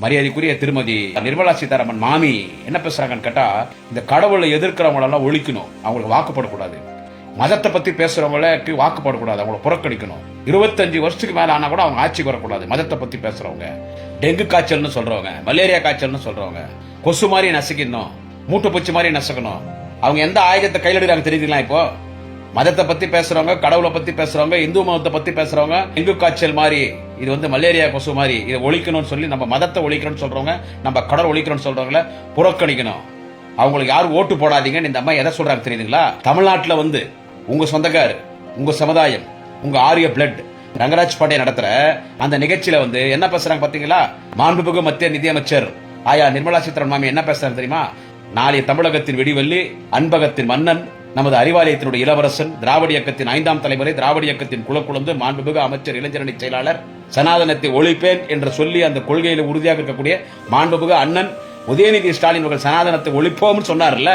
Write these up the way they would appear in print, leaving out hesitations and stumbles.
மரியாதைக்குரிய திருமதி நிர்மலா சீதாராமன் மாமி என்ன பேசுறாங்கன்னு கேட்டா, இந்த கடவுளை எதிர்க்கிறவங்களெல்லாம் ஒழிக்கணும், அவங்களுக்கு வாக்குப்படக்கூடாது. மதத்தை பத்தி பேசுறவங்களுக்கு வாக்குப்படக்கூடாது, அவங்கள புறக்கணிக்கணும். 25 வருஷத்துக்கு மேல ஆனா கூட அவங்க ஆட்சிக்கு வரக்கூடாது. மதத்தை பத்தி பேசுறவங்க, டெங்கு காய்ச்சல்னு சொல்றவங்க, மலேரியா காய்ச்சல்னு சொல்றவங்க, கொசு மாதிரி நசுக்கணும், மூட்டை பூச்சி மாதிரி நசுக்கணும். அவங்க எந்த ஆயுதத்தை கையில் எடுக்கிறாங்க தெரியுதுங்களா? இப்போ மதத்தை பத்தி பேசுறவங்க, கடவுளை பத்தி பேசுறவங்க, இந்து மதத்தை பத்தி பேசுறவங்க, டெங்கு காய்ச்சல் மாதிரி, இது மலேரியா கொசு மாதிரி, இதை ஒழிக்கணும்னு சொல்லி நம்ம மதத்தை ஒழிக்கணும்னு சொல்றவங்க, நம்ம கடவுள் ஒழிக்கணும்னு சொல்றவங்கள புறக்கணிக்கணும். அவங்களுக்கு யாரும் ஓட்டு போடாதீங்கன்னு இந்த அம்மா எதை சொல்றாங்க தெரியுதுங்களா? தமிழ்நாட்டில் உங்க சொந்தக்கார், உங்க சமுதாயம், உங்க ஆரிய பிளட் ரங்கராஜ் பாண்டே நடத்துற அந்த நிகழ்ச்சியில என்ன பேசுறாங்க பாத்தீங்களா? மாண்புமிகு மத்திய நிதியமைச்சர் ஆயா நிர்மலா சீதாராமன் மாமி என்ன பேசுறாங்க தெரியுமா? நாளைய தமிழகத்தின் வெடிவெள்ளி, அன்பகத்தின் மன்னன், நமது அறிவாலயத்தினுடைய இளவரசன், திராவிட இயக்கத்தின் 5ஆம் தலைமுறை, திராவிட இயக்கத்தின் குலக்குழந்து, மாண்புமிகு அமைச்சர், இளைஞரணி செயலாளர், சனாதனத்தை ஒழிப்பேன் என்று சொல்லி அந்த கொள்கையில் உறுதியாக இருக்கக்கூடிய மாண்புமிகு அண்ணன் உதயநிதி ஸ்டாலின் அவர்கள் சனாதனத்தை ஒழிப்போம்னு சொன்னார்ல,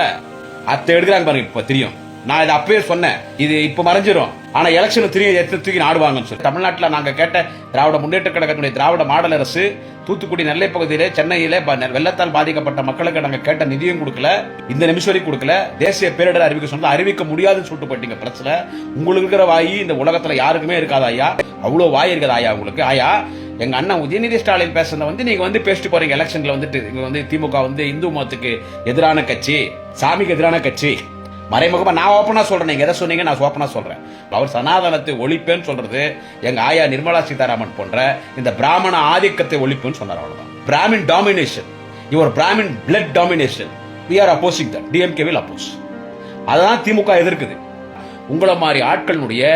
அத்தை எடுக்கிறாங்க பாருங்க. இப்ப தெரியும், நான் இதை அப்பவே சொன்னேன், இது இப்ப மறைஞ்சிரும். ஆனா எலெக்ஷன் தூக்கி நாடுவாங்கன்னு சொல்லி தமிழ்நாட்டில் நாங்க கேட்ட திராவிட முன்னேற்ற கழகத்தினுடைய திராவிட மாடல் அரசு தூத்துக்குடி நெல்லை பகுதியிலே, சென்னையிலே வெள்ளத்தால் பாதிக்கப்பட்ட மக்களுக்கு நாங்க கேட்ட நிதியும் கொடுக்கல, இந்த நிமிஷம் வரைக்கும் கொடுக்கல. தேசிய பேரிடர் அறிவிக்க சொன்னா அறிவிக்க முடியாதுன்னு சொல்லிட்டு போயிட்டீங்க பிரச்சனை. உங்களுக்கு இருக்கிற வாயி இந்த உலகத்துல யாருக்குமே இருக்காது ஐயா, அவ்வளவு வாய் இருக்காது ஐயா உங்களுக்கு. ஐயா, எங்க அண்ணன் உதயநிதி ஸ்டாலின் பேசுறத நீங்க பேசிட்டு போறீங்க. எலெக்ஷன்ல இங்க திமுக இந்து மதத்துக்கு எதிரான கட்சி, சாமிக்கு எதிரான கட்சி. மறைமுகமா நான் ஓப்பனா சொல்றேன், நீங்க எதை சொன்னீங்க நான் ஓப்பனா சொல்றேன். அவர் சனாதனத்தை ஒழிப்பேன்னு சொல்றது எங்க ஆயா நிர்மலா சீதாராமன் போன்ற இந்த பிராமண ஆதிக்கத்தை ஒழிப்புன்னு சொன்னார். அவ்வளவுதான். Brahmin domination, your Brahmin blood domination, we are opposing that. DMK will oppose. அதான் திமுக எதிர்க்குது. உங்களை மாதிரி ஆட்களுடைய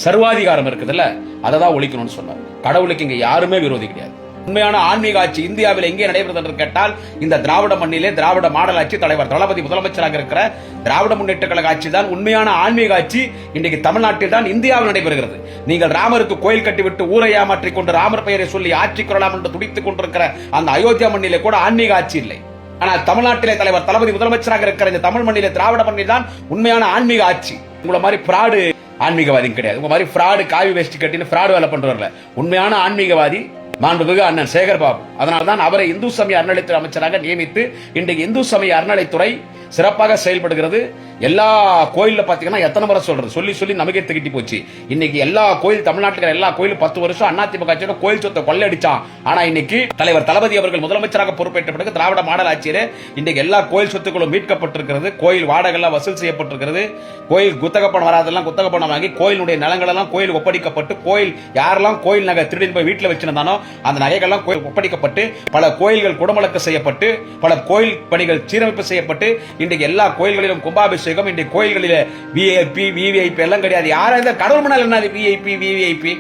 சர்வாதிகாரம் இருக்குதுல்ல, அதை தான் ஒழிக்கணும்னு சொன்னார். கடவுளுக்கு இங்க யாருமே விரோதி கிடையாது. உண்மையான ஆன்மீக ஆட்சி இந்தியாவில் எங்கே நடைபெறுது என்று கேட்டால், இந்த திராவிட மண்ணிலே திராவிட மாடல் ஆட்சி, தலைவர் தளபதி முதலமைச்சராக இருக்கிற திராவிட முன்னேற்ற கழக ஆட்சி தான் உண்மையான ஆன்மீக ஆட்சி. இன்றைக்கு தமிழ்நாட்டில் தான் இந்தியாவில் நடைபெறுகிறது. நீங்கள் ராமருக்கு கோயில் கட்டிவிட்டு ஊரை ஏமாற்றிக் கொண்டு ராமர் பெயரை சொல்லி ஆட்சி கொள்ளலாம் என்று துடித்துக் கொண்டிருக்கிற அந்த அயோத்தியா மண்ணிலே கூட ஆன்மீக ஆட்சி இல்லை. ஆனால் தமிழ்நாட்டிலே தலைவர் தளபதி முதலமைச்சராக இருக்கிற இந்த தமிழ் மண்ணிலே திராவிட மண்ணில் தான் உண்மையான ஆன்மீக ஆட்சி. உங்களை மாதிரி பிராடு ஆன்மீகவாதி கிடையாது. உங்க மாதிரி பிராடு காவி வேஷ்டி கட்டின்னு பிராடு வேலை பண்றவர்கள உண்மையான ஆன்மீகவாதி மாண்புமிகு அண்ணன் சேகர் பாபு. அதனால்தான் அவரை இந்து சமய அறநிலைத்துறை அமைச்சராக நியமித்து இன்றைக்கு இந்து சமய அறநிலைத்துறை சிறப்பாக செயல்படுகிறது. எல்லா கோயில்ல பாத்தீங்கன்னா எத்தனை முறை சொல்றது, சொல்லி சொல்லி நமக்கே திகிட்டி போச்சு. இன்னைக்கு எல்லா கோயில், தமிழ்நாட்டில் எல்லா கோயிலும் 10 வருஷம் அதிமுக கோயில் சொத்தை கொள்ளையடிச்சான். ஆனா இன்னைக்கு தலைவர் தளபதி அவர்கள் முதலமைச்சராக பொறுப்பேற்ற பிறகு திராவிட மாடல் ஆட்சியிலே இன்றைக்கு எல்லா கோயில் சொத்துக்களும் மீட்கப்பட்டிருக்கிறது. கோயில் வாடகை எல்லாம் வசூல் செய்யப்பட்டிருக்கிறது. கோயில் குத்தக பணம் வராதெல்லாம் குத்தக பணம் வாங்கி கோயிலுடைய நிலங்கள் எல்லாம் கோயில் ஒப்படைக்கப்பட்டு, கோயில் யாரெல்லாம் கோயில் நகை திருடின்னு போய் வீட்டில் வச்சிருந்தானோ அந்த நகைகள்லாம் கோயில் ஒப்படைக்கப்பட்டு, பல கோயில்கள் குடமுழக்கு செய்யப்பட்டு, பல கோயில் பணிகள் சீரமைப்பு செய்யப்பட்டு, இன்றைக்கு எல்லா கோயில்களிலும் கும்பாபிஷேகம். இன்றைக்கு கோயில்களில் விஐபி விவிஐபி எல்லாம் கிடையாது. யாரா இந்த கடவுள் முன்னால் என்ன விஐபி விவிஐபி?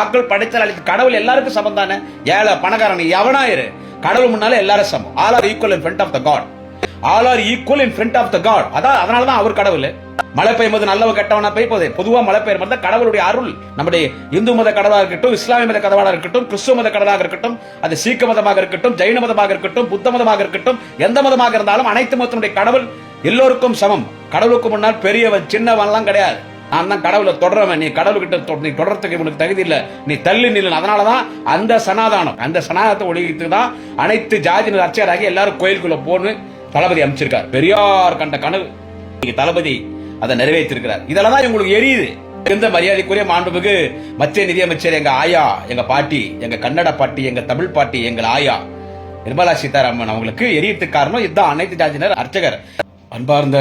ஆக்கள் படைத்தல் கடவுள் எல்லாருக்கும் சமம் தானே. ஏழை பணக்காரன் எவனாயிரு, கடவுள் முன்னால எல்லாரும் சமம். All are equal in front of the God. All are equal in front of the God. அதனாலதான் அவர் கடவுள். மழை பெய்யும்போது நல்லவ கெட்டவனா பெய்யும்போது பொதுவா மழை பெய்யும்போது கடவுளுடைய அருள் நம்முடைய இந்து மத கடவுளாக இருக்கட்டும், இஸ்லாமிய மத கடவுளாக இருக்கட்டும், கிறிஸ்துவ மத கடவுளாக இருக்கட்டும், அது சீக்க மதமாக இருக்கட்டும், ஜெயின மதமாக இருக்கட்டும், புத்த மதமாக இருக்கட்டும், எந்த மதமாக இருந்தாலும் அனைத்து மதத்தினுடைய கடவுள் எல்லோருக்கும் சமம். கடவுளுக்கு முன்னால் பெரியவன் சின்னவன்லாம் கிடையாது. நான் தான் கடவுளை தொடர்றவன், நீ கடவுள்கிட்ட நீ தொடர்றதுக்கு உனக்கு தகுதி இல்லை, நீ தள்ளி நில்லு. அதனாலதான் அந்த சனாதனத்தை ஒழிக்கிறதுக்கு தான் அனைத்து ஜாதியினர் அர்ச்சகராகி எல்லாரும் கோயிலுக்குள்ள போன்னு தளபதி அமைச்சிருக்கார். பெரியார் கண்ட கனவு தளபதி அதை நிறைவேற்றிருக்கிறார். இதெல்லாம் தான் உங்களுக்கு எரியுது. இந்த மரியாதைக்குரிய மாண்புமிகு மத்திய நிதியமைச்சர் எங்க ஆயா, எங்க பாட்டி, எங்க கன்னட பாட்டி, எங்க தமிழ் பாட்டி, எங்கள் ஆயா நிர்மலா சீதாராமன் அவங்களுக்கு எரியத்துக்கு காரணம் இதுதான். அனைத்து ஜாதியினர் அர்ச்சகர். அன்பார்ந்த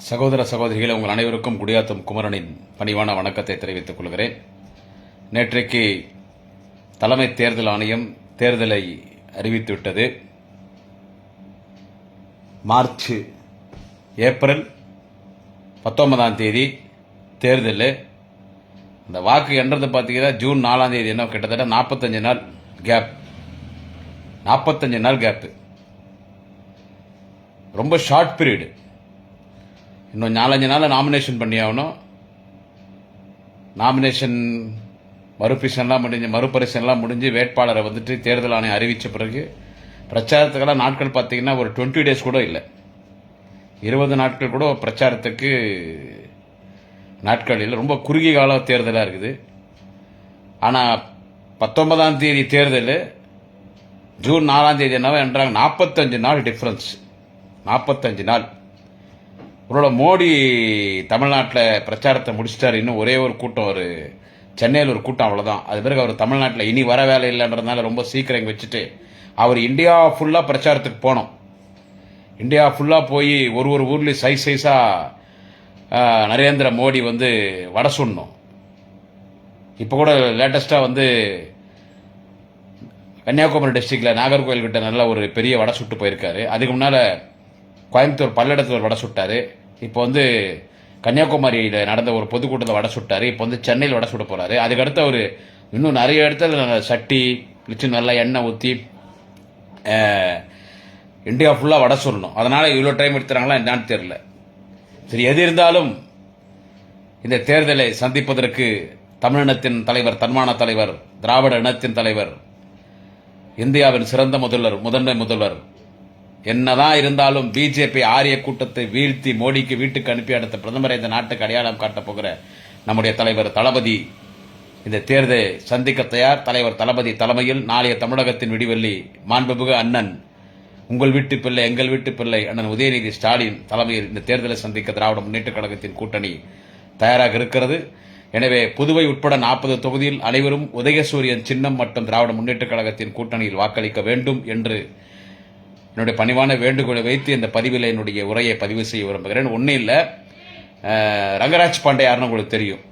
சகோதர சகோதரிகளை, உங்கள் அனைவருக்கும் குடியாத்தம் குமரனின் பணிவான வணக்கத்தை தெரிவித்துக் கொள்கிறேன். நேற்றைக்கு தலைமை தேர்தல் ஆணையம் தேர்தலை அறிவித்துவிட்டது. மார்ச் ஏப்ரல் 19ஆம் தேதி தேர்தல். இந்த வாக்கு எண்றது பார்த்தீங்கன்னா ஜூன் 4ஆம் தேதி, என்ன கிட்டத்தட்ட 45 நாள் கேப். 45 நாள் கேப்பு, ரொம்ப ஷார்ட் பீரியடு. இன்னும் 4-5 நாள் நாமினேஷன் பண்ணி ஆகணும். நாமினேஷன் மறுபரிசீலனைலாம் முடிஞ்சு வேட்பாளரை தேர்தல் ஆணையம் அறிவித்த பிறகு பிரச்சாரத்துக்கெல்லாம் நாட்கள் பார்த்தீங்கன்னா ஒரு 20 டேஸ் கூட இல்லை, 20 நாட்கள் கூட பிரச்சாரத்துக்கு நாட்கள் இல்லை. ரொம்ப குறுகிய கால தேர்தலாக இருக்குது. ஆனால் 19ஆம் தேதி தேர்தல் ஜூன் 4ஆம் தேதி என்னவோ என்றாங்க. 45 நாள் டிஃபரன்ஸ், 45 நாள். ஒருவேளை மோடி தமிழ்நாட்டில் பிரச்சாரத்தை முடிச்சிட்டாரு. இன்னும் ஒரே ஒரு கூட்டம், ஒரு சென்னையில் ஒரு கூட்டம், அவ்வளோதான். அது பிறகு அவர் தமிழ்நாட்டில் இனி வர வேலை இல்லைன்றதுனால ரொம்ப சீக்கிரம் இங்கே வச்சுட்டு அவர் இந்தியா ஃபுல்லாக பிரச்சாரத்துக்கு போனோம். இந்தியா ஃபுல்லாக போய் ஒரு ஊர்லேயும் சைஸாக நரேந்திர மோடி வந்து வடை சுடணும். இப்போ கூட லேட்டஸ்ட்டாக வந்து கன்னியாகுமரி டிஸ்ட்ரிக்டில் நாகர்கோவில் கிட்ட நல்ல ஒரு பெரிய வடை சுட்டு போயிருக்காரு. அதுக்கு முன்னால் கோயம்புத்தூர் பல்லடத்தில் ஒரு வடை சுட்டார். இப்போ வந்து கன்னியாகுமரியில் நடந்த ஒரு பொதுக்கூட்டத்தில் வடை சுட்டார். இப்போ வந்து சென்னையில் வடை சுட போகிறாரு. அதுக்கடுத்து அவர் இன்னும் நிறைய இடத்துல சட்டி வச்சு நல்லா எண்ணெய் ஊற்றி இந்தியா ஃபுல்லாக வடை சுடணும். அதனால் இவ்வளோ டைம் எடுத்துறாங்களா என்னான்னு தெரியல. சரி, எது இருந்தாலும் இந்த தேர்தலை சந்திப்பதற்கு தமிழினத்தின் தலைவர், தன்மான தலைவர், திராவிட இனத்தின் தலைவர், இந்தியாவின் சிறந்த முதன்மை முதல்வர், என்னதான் இருந்தாலும் பிஜேபி ஆரிய கூட்டத்தை வீழ்த்தி மோடிக்கு வீட்டுக்கு அனுப்பி அடுத்த பிரதமரை இந்த நாட்டுக்கு அடையாளம் காட்டப் போகிற நம்முடைய தலைவர் தளபதி இந்த தேர்தலை சந்திக்க தயார். தலைவர் தளபதி தலைமையில் நாளைய தமிழகத்தின் விடிவெள்ளி மாண்புமிகு அண்ணன், உங்கள் வீட்டு பிள்ளை எங்கள் வீட்டு பிள்ளை அண்ணன் உதயநிதி ஸ்டாலின் தலைமையில் இந்த தேர்தலை சந்திக்க திராவிட முன்னேற்ற கழகத்தின் கூட்டணி தயாராக இருக்கிறது. எனவே புதுவை உட்பட 40 தொகுதியில் அனைவரும் உதயசூரியன் சின்னம் மற்றும் திராவிட முன்னேற்ற கழகத்தின் கூட்டணியில் வாக்களிக்க வேண்டும் என்று என்னுடைய பணிவான வேண்டுகோளை வைத்து இந்த பதிவில் என்னுடைய உரையை பதிவு செய்ய விரும்புகிறேன். ஒன்றும் இல்லை, ரங்கராஜ் பாண்டே யாருன்னு உங்களுக்கு தெரியும்.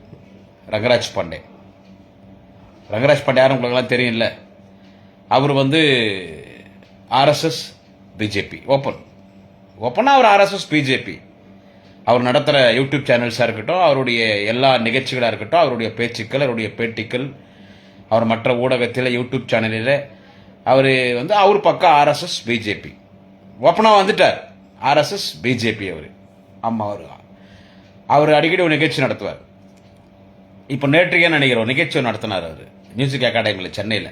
ரங்கராஜ் பாண்டே யாரும் உங்களுக்கெல்லாம் தெரியும் இல்லை? அவர் வந்து ஆர்எஸ்எஸ் பிஜேபி ஓப்பனாக அவர் ஆர்எஸ்எஸ் பிஜேபி. அவர் நடத்துகிற யூடியூப் சேனல்ஸாக இருக்கட்டும், அவருடைய எல்லா நிகழ்ச்சிகளாக இருக்கட்டும், அவருடைய பேச்சுக்கள், அவருடைய பேட்டிகள், அவர் மற்ற ஊடகத்தில் யூடியூப் சேனலில் அவர் வந்து அவர் பக்கம் ஆர்எஸ்எஸ் பிஜேபி ஓப்பனாக வந்துட்டார். ஆர்எஸ்எஸ் பிஜேபி அவர். ஆமாம், அவர் அடிக்கடி ஒரு நிகழ்ச்சி நடத்துவார். இப்போ நேற்றையே நினைக்கிறோம் நிகழ்ச்சி நடத்தினார் அவர் மியூசிக் அகாடமியில் சென்னையில்.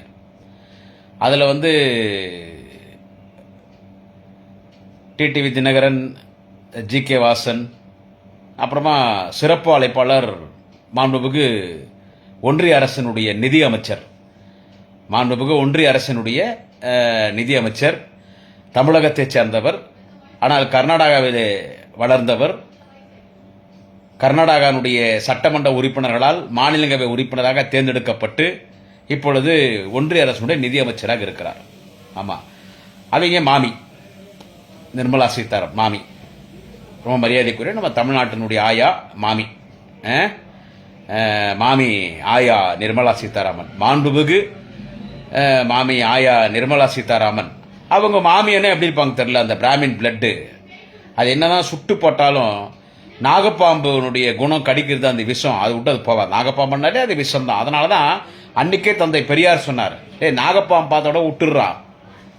அதில் வந்து டிடிவி தினகரன், ஜி.கே. வாசன், அப்புறமா சிறப்பு அழைப்பாளர் மாண்புமிகு ஒன்றிய அரசினுடைய நிதி அமைச்சர், நிதி அமைச்சர், தமிழகத்தைச் சேர்ந்தவர், ஆனால் கர்நாடகாவில் வளர்ந்தவர், கர்நாடகாவுடைய சட்டமன்ற உறுப்பினர்களால் மாநிலங்களவை உறுப்பினராக தேர்ந்தெடுக்கப்பட்டு இப்பொழுது ஒன்றிய அரசுடைய நிதி அமைச்சராக இருக்கிறார். ஆமாம், அவங்க மாமி நிர்மலா சீதாராமன் மாமி, ரொம்ப மரியாதைக்குரிய நம்ம தமிழ்நாட்டினுடைய ஆயா மாமி, மாமி ஆயா நிர்மலா சீதாராமன், மாண்புமிகு மாமி ஆயா நிர்மலா சீதாராமன். அவங்க மாமியனே எப்படி இருப்பாங்க தெரியல, அந்த பிராமின் பிளட்டு. அது என்னதான் சுட்டு போட்டாலும் நாகப்பாம்புனுடைய குணம் கடிக்கிறது அந்த விஷம், அது விட்டு அது போவாது. நாகப்பாம்புனாலே அது விஷம் தான். அதனால தான் அன்னைக்கே தந்தை பெரியார் சொன்னார், நாகப்பாம்பு பார்த்தோட விட்டுடுறா,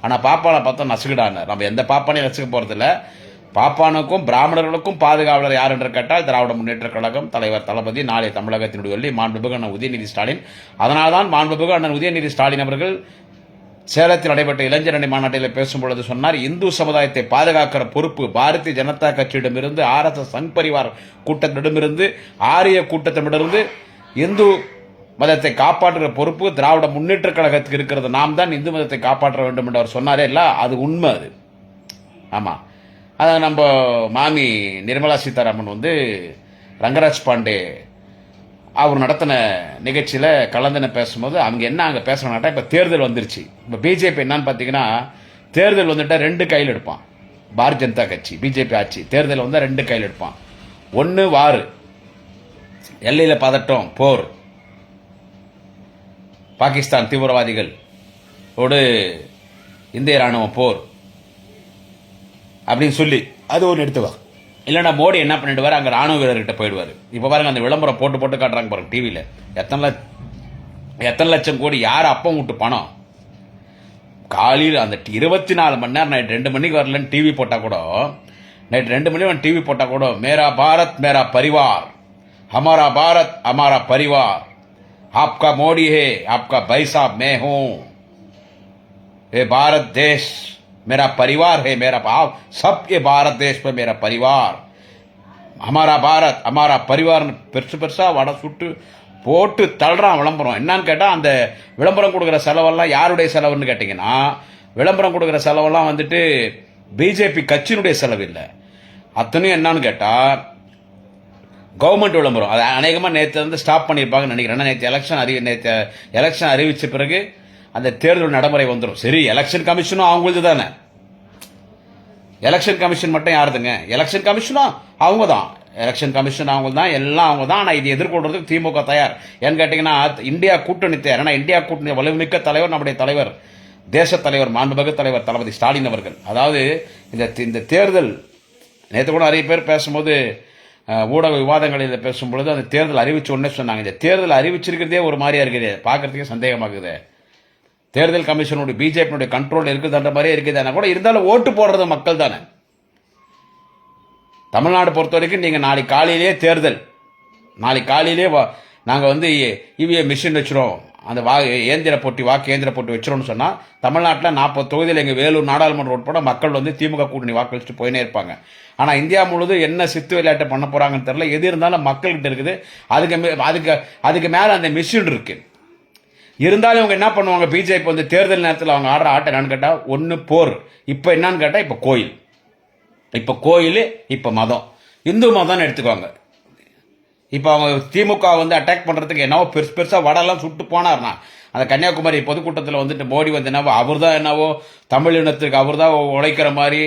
ஆனால் பாப்பானை பார்த்தா நசுக்கிடான்னு. நம்ம எந்த பாப்பானையும் நசுக்க போகிறதில்ல. பாப்பானுக்கும் பிராமணர்களுக்கும் பாதுகாவலர் யார் என்று கேட்டால் திராவிட முன்னேற்ற கழகம் தலைவர் தளபதி நாளைய தமிழகத்தினுடைய வள்ளி மாண்புமிகு அண்ணன் உதயநிதி ஸ்டாலின். அதனால்தான் மாண்புமிகு அண்ணன் உதயநிதி ஸ்டாலின் அவர்கள் சேலத்தில் நடைபெற்ற இளைஞரணி மாநாட்டில் பேசும்பொழுது சொன்னார், இந்து சமுதாயத்தை பாதுகாக்கிற பொறுப்பு பாரதிய ஜனதா கட்சியிடமிருந்து, ஆர்எஸ்எஸ் சங் பரிவார் கூட்டத்திடமிருந்து, ஆரிய கூட்டத்திடமிருந்து இந்து மதத்தை காப்பாற்றுகிற பொறுப்பு திராவிட முன்னேற்ற கழகத்துக்கு இருக்கிறது. நாம் தான் இந்து மதத்தை காப்பாற்ற வேண்டும் என்று அவர் சொன்னாரே இல்லை, அது உண்மை. அது ஆமாம். அதை நம்ம மாமி நிர்மலா சீதாராமன் வந்து ரங்கராஜ் பாண்டே அவர் நடத்தின நிகழ்ச்சியில் கலந்துன பேசும்போது அவங்க என்ன அங்கே பேசுகிறாங்கட்டா, இப்போ தேர்தல் வந்துருச்சு. இப்போ பிஜேபி என்னன்னு பார்த்தீங்கன்னா, தேர்தல் வந்துட்டால் 2 கையில் எடுப்பான். பாரதிய ஜனதா கட்சி பிஜேபி ஆட்சி தேர்தல் வந்தால் 2 கையில் எடுப்பான். ஒன்று வாரு, எல்லையில் பதட்டம், போர், பாகிஸ்தான் தீவிரவாதிகள் ஓடு இந்திய ராணுவம் போர் அப்படின்னு சொல்லி அது ஒன்று எடுத்துவா. இல்லைன்னா மோடி என்ன பண்ணிடுவார், அங்கே ராணுவ வீரர்கிட்ட போயிடுவார். இப்போ பாருங்க அந்த விளம்பரம் போட்டு காட்டுறாங்க பாருங்க டிவியில். எத்தனை லட்சம் கோடி யார் அப்பம் விட்டு பணம். காலையில் அந்த 24 மணி நேரம் நைட் 2 மணிக்கு வரலன்னு டிவி போட்டால் கூட, நைட் 2 மணி டிவி போட்டால் கூட, மேரா பாரத் மேரா பரிவார், ஹமாரா பாரத் ஹமாரா பரிவார், आपका मोदी है आपका भाई साहब मैं हूं, ये भारत देश मेरा परिवार है, मेरा भाव सब ये भारत देश पर मेरा परिवार, हमारा भारत हमारा परिवार பெருசா வடை சுட்டு போட்டு தள்ளுறான் விளம்பரம். என்னன்னு கேட்டால் அந்த விளம்பரம் கொடுக்குற செலவெல்லாம் யாருடைய செலவுன்னு கேட்டிங்கன்னா விளம்பரம் கொடுக்குற செலவெல்லாம் வந்துட்டு பிஜேபி கட்சியினுடைய செலவு இல்லை. அத்தனையும் என்னன்னு கேட்டா கவர்மெண்ட் விளம்பரம். அது அநேகமாக நேற்று வந்து ஸ்டாப் பண்ணியிருப்பாங்கன்னு நினைக்கிறேன். நேற்று எலெக்ஷன் அறிவிச்ச பிறகு அந்த தேர்தல் நடைமுறை வந்துடும். சரி, எலெக்ஷன் கமிஷனும் அவங்களது தானே. எலெக்ஷன் கமிஷன் மட்டும் யாருதுங்க? எலெக்ஷன் கமிஷனும் அவங்க தான். எலெக்ஷன் கமிஷன் அவங்க தான், எல்லாம் அவங்க தான். ஆனால் இது எதிர்கொள்றதுக்கு திமுக தயார். ஏன்னு கேட்டீங்கன்னா இந்தியா கூட்டணி தயார். ஏன்னா இந்தியா கூட்டணி வலுமிக்க தலைவர் நம்முடைய தலைவர், தேச தலைவர், மாண்புமிகு தலைவர் தளபதி ஸ்டாலின் அவர்கள். அதாவது இந்த தேர்தல் நேற்று கூட நிறைய பேர் பேசும்போது ஊடக விவாதங்களில் பேசும்பொழுது அந்த தேர்தல் அறிவிச்ச உடனே சொன்னாங்க, இந்த தேர்தல் அறிவிச்சிருக்கிறதே ஒரு மாதிரியா இருக்குது, பார்க்கறதுக்கே சந்தேகமாகுது. தேர்தல் கமிஷனுடைய பிஜேபியுடைய கண்ட்ரோல் இருக்குதுன்ற மாதிரியே இருக்குது. கூட இருந்தாலும் ஓட்டு போடுறது மக்கள் தானே. தமிழ்நாடு பொறுத்த வரைக்கும் நீங்க நாளைக்கு காலையிலேயே தேர்தல், நாளைக்கு காலையிலேயே நாங்கள் வந்து இவிஎம் மிஷின் வச்சிரும், அந்த வாக்கு இயந்திர போட்டி வச்சிரோம்னு சொன்னா தமிழ்நாட்டில் 40 தொகுதியில் எங்கள் வேலூர் நாடாளுமன்ற உட்பட மக்கள் வந்து திமுக கூட்டணி வாக்களிச்சுட்டு போயினே இருப்பாங்க. ஆனால் இந்தியா முழுவதும் என்ன சித்து விளையாட்டு பண்ண போறாங்கன்னு தெரியல. எது இருந்தாலும் மக்கள்கிட்ட இருக்குது. அதுக்கு மேல அந்த மிஷின் இருக்கு. இருந்தாலும் இவங்க என்ன பண்ணுவாங்க, பிஜேபி வந்து தேர்தல் நேரத்தில் அவங்க ஆடுற ஆட்டம் என்னன்னு கேட்டா ஒன்னு போர், இப்ப என்னன்னு கேட்டா இப்ப கோயில், இப்ப மதம், இந்து மதம்னு எடுத்துக்குவாங்க. இப்போ அவங்க திமுக வந்து அட்டாக் பண்றதுக்கு என்னவோ பெருசா வடெல்லாம் சுட்டு போனார்னா அந்த கன்னியாகுமரி பொதுக்கூட்டத்தில் வந்துட்டு மோடி வந்து என்னவோ அவர் தான் என்னவோ தமிழ் இனத்துக்கு அவர் தான் உழைக்கிற மாதிரி,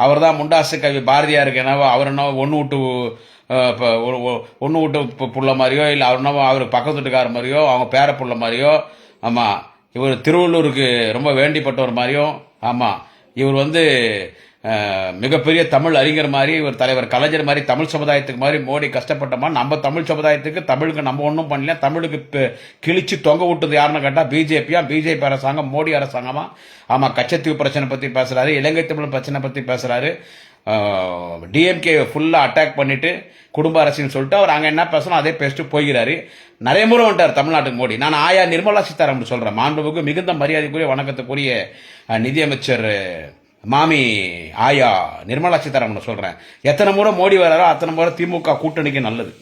அவர் தான் முண்டாசு கவி பாரதியாருக்கு என்னவோ அவர் என்னவோ ஒன்று விட்டு புள்ள மாதிரியோ, இல்லை அவர் என்னவோ அவர் பக்கத்து வீட்டுக்கார மாதிரியோ, அவங்க பேர புள்ள மாதிரியோ, ஆமா இவர் திருவள்ளூருக்கு ரொம்ப வேண்டிப்பட்டவர் மாதிரியும், ஆமா இவர் வந்து மிகப்பெரிய தமிழ் அறிஞர் மாதிரி, ஒரு தலைவர் கலைஞர் மாதிரி, தமிழ் சமுதாயத்துக்கு மாதிரி மோடி கஷ்டப்பட்டமா. நம்ம தமிழ் சமுதாயத்துக்கு தமிழுக்கு நம்ம ஒன்றும் பண்ணல. தமிழுக்கு கிழிச்சு தொங்க விட்டது யாருன்னு கேட்டா பிஜேபி அரசாங்கம், மோடி அரசாங்கமா. ஆமா, கச்சத்தீவு பிரச்சனை பத்தி பேசுறாரு, இலங்கை தமிழ் பிரச்சனை பத்தி பேசுறாரு, டிஎம்கே ஃபுல்லா அட்டாக் பண்ணிட்டு குடும்ப அரசுன்னு சொல்லிட்டு அவர் அங்க என்ன பேசணும் அதே பேசிட்டு போகிறாரு. நிறைய முறை வந்துட்டார் தமிழ்நாட்டுக்கு மோடி. நான் ஆயா நிர்மலா சீதாராமன் சொல்றேன், மாண்புமிகு மிகுந்த மரியாதைக்குரிய வணக்கத்துக்குரிய நிதியமைச்சர் மாமி ஆயா நிர்மலா சீதாராமன் சொல்றேன். எத்தனை முறை மோடி வராரோ அத்தனை முறை திமுக கூட்டணிக்கு நல்லது.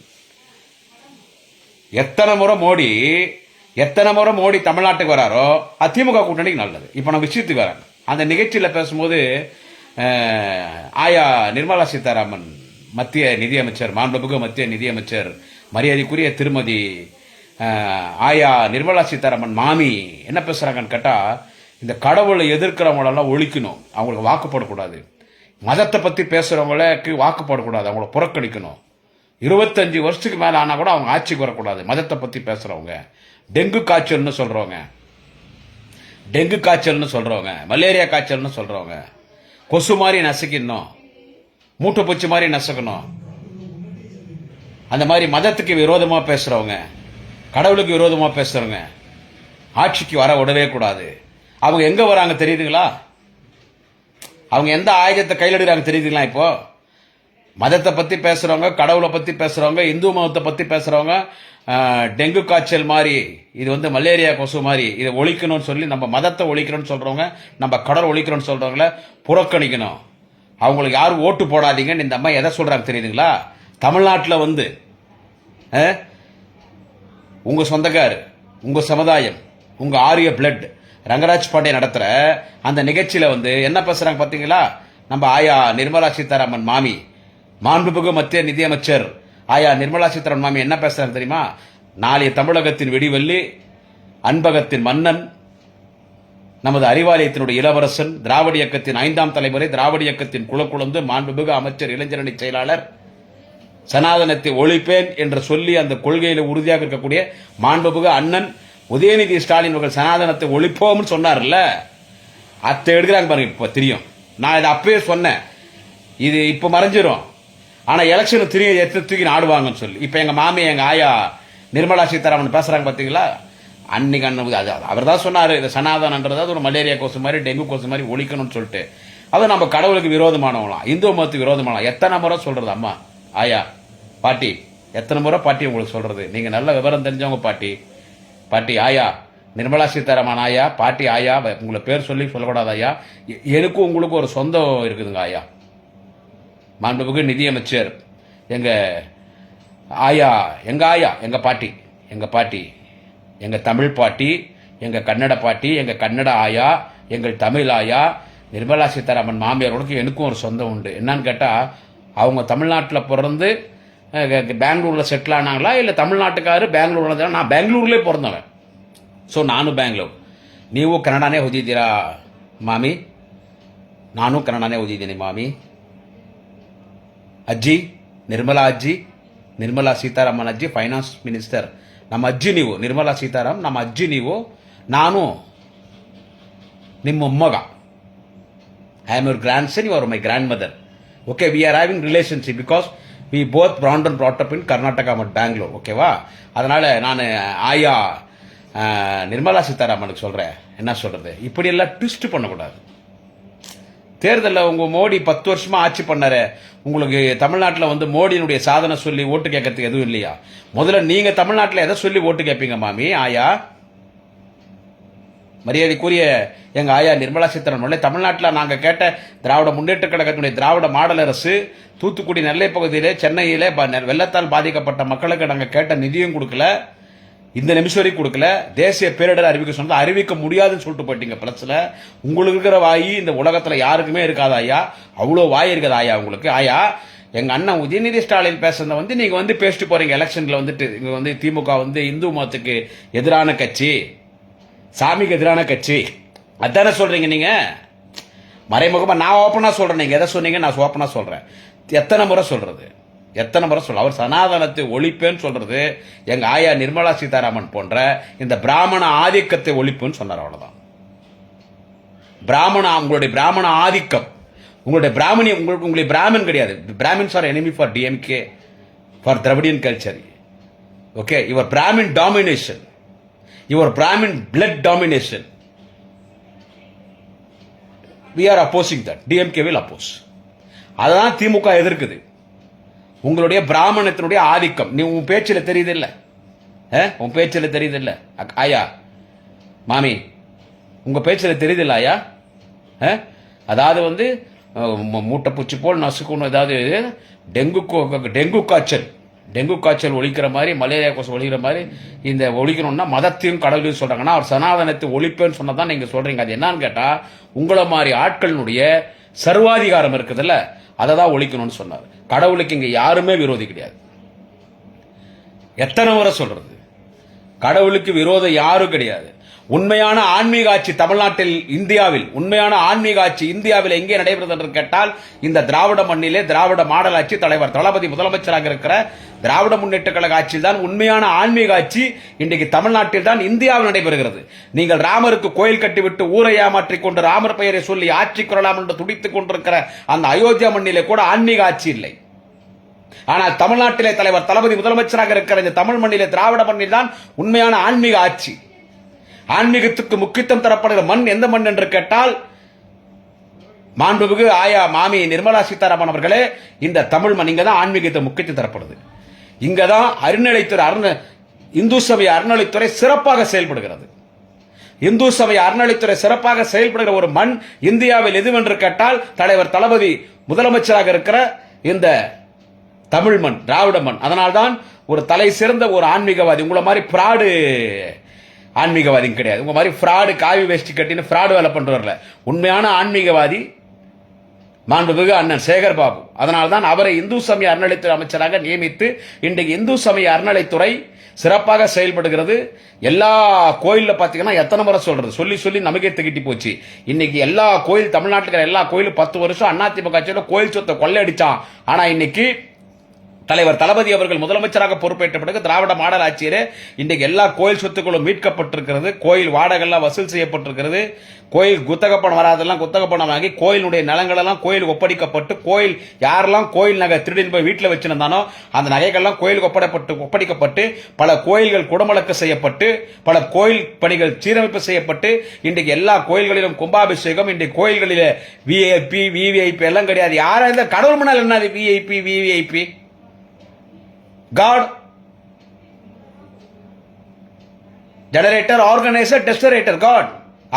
எத்தனை முறை மோடி தமிழ்நாட்டுக்கு வராரோ திமுக கூட்டணிக்கு நல்லது. இப்ப நான் விஷயத்துக்கு வரேன். அந்த நிகழ்ச்சியில் பேசும்போது ஆயா நிர்மலா சீதாராமன் மத்திய நிதியமைச்சர், மாண்புமிகு மத்திய நிதியமைச்சர் மரியாதைக்குரிய திருமதி ஆயா நிர்மலா சீதாராமன் மாமி என்ன பேசுறாங்கன்னு கேட்டா, இந்த கடவுளை எதிர்க்கிறவங்களெல்லாம் ஒழிக்கணும், அவங்களுக்கு வாக்குப்படக்கூடாது. மதத்தை பத்தி பேசுறவங்களுக்கு வாக்குப்படக்கூடாது, அவங்கள புறக்கணிக்கணும். 25 வருஷத்துக்கு மேல ஆனா கூட அவங்க ஆட்சிக்கு வரக்கூடாது. மதத்தை பத்தி பேசுறவங்க, டெங்கு காய்ச்சல்னு சொல்றவங்க, மலேரியா காய்ச்சல்னு சொல்றவங்க, கொசு மாதிரி நசுக்கணும், மூட்டைப்பூச்சி மாதிரி நசுக்கணும், அந்த மாதிரி மதத்துக்கு விரோதமா பேசுறவங்க, கடவுளுக்கு விரோதமா பேசுறவங்க ஆட்சிக்கு வர விடவே கூடாது. அவங்க எங்க வராங்க தெரியுதுங்களா? அவங்க எந்த ஆயுதத்தை கையில் எடுக்கிறாங்க தெரியுதுங்களா? இப்போ மதத்தை பத்தி பேசுறவங்க, கடவுளை பத்தி பேசுறவங்க, இந்து மதத்தை பத்தி பேசுறவங்க, டெங்கு காய்ச்சல் மாதிரி, இது வந்து மலேரியா கொசு மாதிரி, இதை ஒழிக்கணும்னு சொல்லி நம்ம மதத்தை ஒழிக்கணும்னு சொல்றவங்க, நம்ம கடவுள் ஒழிக்கணும்னு சொல்றவங்கள புறக்கணிக்கணும். அவங்களுக்கு யாரும் ஓட்டு போடாதீங்கன்னு இந்த அம்மா எதை சொல்றாங்க தெரியுதுங்களா? தமிழ்நாட்டில் வந்து உங்க சொந்தக்காரு, உங்க சமுதாயம், உங்க ஆரிய பிளட் ரங்கராஜ் பாண்டே நடத்துற அந்த நிகழ்ச்சியில வந்து என்ன பேசுறாங்க பாத்தீங்களா? நம்ம ஆயா நிர்மலா சீதாராமன் மாமி, மாண்புமிகு மத்திய நிதியமைச்சர் ஆயா நிர்மலா சீதாராமன் மாமி என்ன பேசுறாங்க தெரியுமா? நாளைய தமிழகத்தின் வெடிவெள்ளி, அன்பகத்தின் மன்னன், நமது அறிவாலயத்தினுடைய இளவரசன், திராவிட இயக்கத்தின் 5ஆம் தலைமுறை, திராவிட இயக்கத்தின் குலக்குழந்து, மாண்புமிகு அமைச்சர், இளைஞரணி செயலாளர், சனாதனத்தை ஒழிப்பேன் என்று சொல்லி அந்த கொள்கையில உறுதியாக இருக்கக்கூடிய மாண்புமிகு அண்ணன் உதயநிதி ஸ்டாலின் அவர்கள் சனாதனத்தை ஒழிப்போம்னு சொன்னார்ல, அத்தை எடுக்கிறாங்க பாருங்க. இப்ப தெரியும், நான் இதை அப்பவே சொன்னேன், இது இப்ப மறைஞ்சிரும். ஆனா எலெக்ஷன் தூக்கி ஆடுவாங்கன்னு சொல்லி இப்ப எங்க மாமி, எங்க ஆயா நிர்மலா சீதாராமன் பேசுறாங்க பாத்தீங்களா? அன்னைக்கு அவர் தான் சொன்னாரு, இந்த சனாதனன்றது ஒரு மலேரியா கொசு மாதிரி, டெங்கு கொசு மாதிரி ஒழிக்கணும்னு சொல்லிட்டு. அது நம்ம கடவுளுக்கு விரோதமானவங்களாம், இந்து மதத்துக்கு விரோதமானலாம். எத்தனை முறை சொல்றது அம்மா, ஆயா, பாட்டி, எத்தனை முறை பாட்டி உங்களுக்கு சொல்றது? நீங்க நல்ல விவரம் தெரிஞ்சவங்க பாட்டி ஆயா நிர்மலா சீதாராமன் ஆயா, பாட்டி ஆயா, உங்களை பேர் சொல்லி சொல்லக்கூடாது ஐயா. எனக்கும் உங்களுக்கு ஒரு சொந்தம் இருக்குதுங்க ஆயா. மாண்புமிகு நிதியமைச்சர் எங்க ஆயா, எங்க பாட்டி, எங்க தமிழ் பாட்டி, எங்க கன்னட பாட்டி, எங்க கன்னட ஆயா, எங்கள் தமிழ் ஆயா நிர்மலா சீதாராமன் மாமியாரோட எனக்கும் ஒரு சொந்தம் உண்டு. என்னன்னு கேட்டால், அவங்க தமிழ்நாட்டில் பிறந்து பெங்களூரில் செட்டில் ஆனாங்களா, இல்லை தமிழ்நாட்டுக்காரு பெங்களூரில்? நான் பெங்களூர்லேயே பிறந்தவன். ಸೊ ನಾನು ಬ್ಯಾಂಗ್ಳೂರ್, ನೀವು ಕನ್ನಡನೇ ಓದಿದ್ದೀರಾ ಮಾಮಿ? ನಾನು ಕನ್ನಡನೇ ಓದಿದ್ದೀನಿ ಮಾಮಿ. ಅಜ್ಜಿ ನಿರ್ಮಲಾ ಸೀತಾರಾಮನ್ ಅಜ್ಜಿ ಫೈನಾನ್ಸ್ ಮಿನಿಸ್ಟರ್. ನಮ್ಮ ಅಜ್ಜಿ ನೀವು, ನಿರ್ಮಲಾ ಸೀತಾರಾಮನ್ ನಮ್ಮ ಅಜ್ಜಿ ನೀವು, ನಾನು ನಿಮ್ಮ ಮೊಮ್ಮಗ. I am your grandson, you are my grandmother. Okay, we are having relationship because we both born and brought up in Karnataka but Bangalore. ஓகேவா? அதனால நான் ஆயா நிர்மலா சீதாராமனுக்கு சொல்றேன், என்ன சொல்றது, இப்படி எல்லாம் ட்விஸ்ட் பண்ணக்கூடாது. தேர்தலில் உங்க மோடி 10 வருஷமா ஆட்சி பண்ணாரு, உங்களுக்கு தமிழ்நாட்டில் வந்து மோடியினுடைய சாதனை சொல்லி ஓட்டு கேட்கறதுக்கு எதுவும் இல்லையா? முதல்ல நீங்க தமிழ்நாட்டில் எதை சொல்லி ஓட்டு கேட்பீங்க மாமி ஆயா? மரியாதைக்குரிய எங்க ஆயா நிர்மலா சீதாராமன், தமிழ்நாட்டில் நாங்கள் கேட்ட திராவிட முன்னேற்ற கழகத்தினுடைய திராவிட மாடல் அரசு தூத்துக்குடி நெல்லை பகுதியிலே சென்னையிலே வெள்ளத்தால் பாதிக்கப்பட்ட மக்களுக்கு நாங்கள் கேட்ட நிதியும் கொடுக்கல, இந்த நிமிஷம் வரைக்கும் கொடுக்கல. தேசிய பேரிடர் அறிவிக்க சொன்னது அறிவிக்க முடியாதுன்னு சொல்லிட்டு போயிட்டீங்க. பிளஸ்ல உங்களுக்கு இருக்கிற வாயி இந்த உலகத்துல யாருக்குமே இருக்காது ஐயா, அவ்வளோ வாய் இருக்குது ஆயா உங்களுக்கு. ஆயா, எங்க அண்ணன் உதயநிதி ஸ்டாலின் பேசுறத வந்து நீங்க வந்து பேசிட்டு போறீங்க. எலெக்ஷன்ல வந்துட்டு இங்க வந்து திமுக வந்து இந்து மதத்துக்கு எதிரான கட்சி, சாமிக்கு எதிரான கட்சி, அதானே சொல்றீங்க நீங்க. மறைமுகமா நான் ஓப்பனா சொல்றேன், நீங்க எதை சொன்னீங்க நான் ஓப்பனா சொல்றேன். எத்தனை முறை சொல்றது, எத்தனை முறை சொல்ல, அவர் சனாதனத்தை ஒழிப்பேன்னு சொல்றது எங்க ஆயா நிர்மலா சீதாராமன் போன்ற இந்த பிராமண ஆதிக்கத்தை ஒழிப்புன்னு சொன்னார். அவ்வளவுதான். உங்களுடைய பிராமண ஆதிக்கம், உங்களுடைய பிராமணி, உங்களுடைய பிராமன் கிடையாது. Brahmins are enemy for DMK, for Dravidian culture. Okay, your Brahmin domination, your Brahmin blood domination, we are opposing that. DMK will oppose. அதான் திமுக எதிர்க்குது. உங்களுடைய பிராமணத்தினுடைய ஆதிக்கம் நீ உன் பேச்சில் தெரியுது இல்ல, உன் பேச்சில் தெரியுது இல்ல ஆயா மாமி, உங்க பேச்சில் தெரியுது இல்ல ஆயா? அதாவது வந்து மூட்டை பூச்சி போல் நசுக்கணும், ஏதாவது டெங்கு காய்ச்சல் ஒழிக்கிற மாதிரி, மலேரியா கொசு ஒழிக்கிற மாதிரி இந்த ஒழிக்கணும்னா மதத்தையும் கடவுளையும் சொல்றாங்கன்னா, அவர் சனாதனத்தை ஒழிப்பேன்னு சொன்னதான் நீங்க சொல்றீங்க. அது என்னன்னு கேட்டா, உங்களை மாதிரி ஆட்களினுடைய சர்வாதிகாரம் இருக்குதுல்ல, அதை தான் ஒழிக்கணும்னு சொன்னார். கடவுளுக்கு இங்க யாருமே விரோதி கிடையாது. எத்தனை முறை சொல்றது, கடவுளுக்கு விரோதம் யாரும் கிடையாது. உண்மையான ஆன்மீக ஆட்சி தமிழ்நாட்டில், இந்தியாவில் உண்மையான ஆன்மீக ஆட்சி இந்தியாவில் எங்கே நடைபெறுது என்று கேட்டால், இந்த திராவிட மண்ணிலே திராவிட மாடல் ஆட்சி, தலைவர் தளபதி முதலமைச்சராக இருக்கிற திராவிட முன்னேற்ற கழக ஆட்சி தான் உண்மையான ஆன்மீக ஆட்சி. இன்றைக்கு தமிழ்நாட்டில் தான் இந்தியாவில் நடைபெறுகிறது. நீங்கள் ராமருக்கு கோயில் கட்டிவிட்டு ஊரை ஏமாற்றிக் கொண்டு ராமர் பெயரை சொல்லி ஆட்சி கொள்ளலாம் என்று துடித்துக் கொண்டிருக்கிற அந்த அயோத்தியா மண்ணிலே கூட ஆன்மீக ஆட்சி இல்லை. ஆனால் தமிழ்நாட்டிலே தலைவர் தளபதி முதலமைச்சராக இருக்கிற இந்த தமிழ் மண்ணிலே திராவிட மண்ணில் தான் உண்மையான ஆன்மீக ஆட்சி. ஆன்மீகத்துக்கு முக்கியத்துவம் தரப்படுகிற மண் எந்த மண் என்று கேட்டால், மாண்புமிகு ஆயா மாமி நிர்மலா சீதாராமன் அவர்களே, இந்த தமிழ் மண், இங்கதான் ஆன்மீகத்தை முக்கியத்துவம் தரப்படுது. இங்கதான் அறநிலைத்துறை, இந்து சமய அறநிலைத்துறை சிறப்பாக செயல்படுகிறது. இந்து சமய அறநிலைத்துறை சிறப்பாக செயல்படுகிற ஒரு மண் இந்தியாவில் எதுவென்று கேட்டால், தலைவர் தளபதி முதலமைச்சராக இருக்கிற இந்த தமிழ் மண், திராவிட மண். அதனால்தான் ஒரு தலை சிறந்த ஒரு ஆன்மீகவாதி, உங்களை மாதிரி பிராடு ஆன்மீகவாதி கிடையாது. உங்க மாதிரி பிராடு காவி வேஷ்டி கட்டின்னு பிராடு வேலை பண்றவர்ல உண்மையான ஆன்மீகவாதி மாண்புமிகு அண்ணன் சேகர் பாபு. அதனால்தான் அவரை இந்து சமய அறநிலைத்துறை அமைச்சராக நியமித்து இன்றைக்கு இந்து சமய அறநிலைத்துறை சிறப்பாக செயல்படுகிறது. எல்லா கோயில்ல பாத்தீங்கன்னா எத்தனை முறை சொல்றது, சொல்லி சொல்லி நமக்கே திகிட்டி போச்சு. இன்னைக்கு எல்லா கோயில், தமிழ்நாட்டுக்கு எல்லா கோயிலும் 10 வருஷம் அதிமுக ஆட்சியில் கோயில் சொத்தை கொள்ளையடிச்சான். ஆனா இன்னைக்கு தலைவர் தளபதி அவர்கள் முதலமைச்சராக பொறுப்பேற்ற பிறகு திராவிட மாடல் ஆட்சியிலே இன்றைக்கு எல்லா கோயில் சொத்துக்களும் மீட்கப்பட்டிருக்கிறது. கோயில் வாடகைலாம் வசூல் செய்யப்பட்டிருக்கிறது. கோயில் குத்தக பணம் வராதெல்லாம் குத்தக பணம் வாங்கி கோயிலுடைய நிலங்கள் எல்லாம் கோயில் ஒப்படைக்கப்பட்டு, கோயில் யாரெல்லாம் கோயில் நகை திருடின்னு போய் வீட்டில் வச்சிருந்தானோ அந்த நகைகள்லாம் கோயிலுக்கு ஒப்படைக்கப்பட்டு பல கோயில்கள் குடமுழக்கு செய்யப்பட்டு, பல கோயில் பணிகள் சீரமைப்பு செய்யப்பட்டு, இன்றைக்கு எல்லா கோயில்களிலும் கும்பாபிஷேகம். இன்றைக்கு கோயில்களிலே விஐபி விவிஐபி எல்லாம் கிடையாது. யாரா இந்த கடவுள் முன்னால் என்னது VIP VVIP? God, generator, organizer, desolator, God.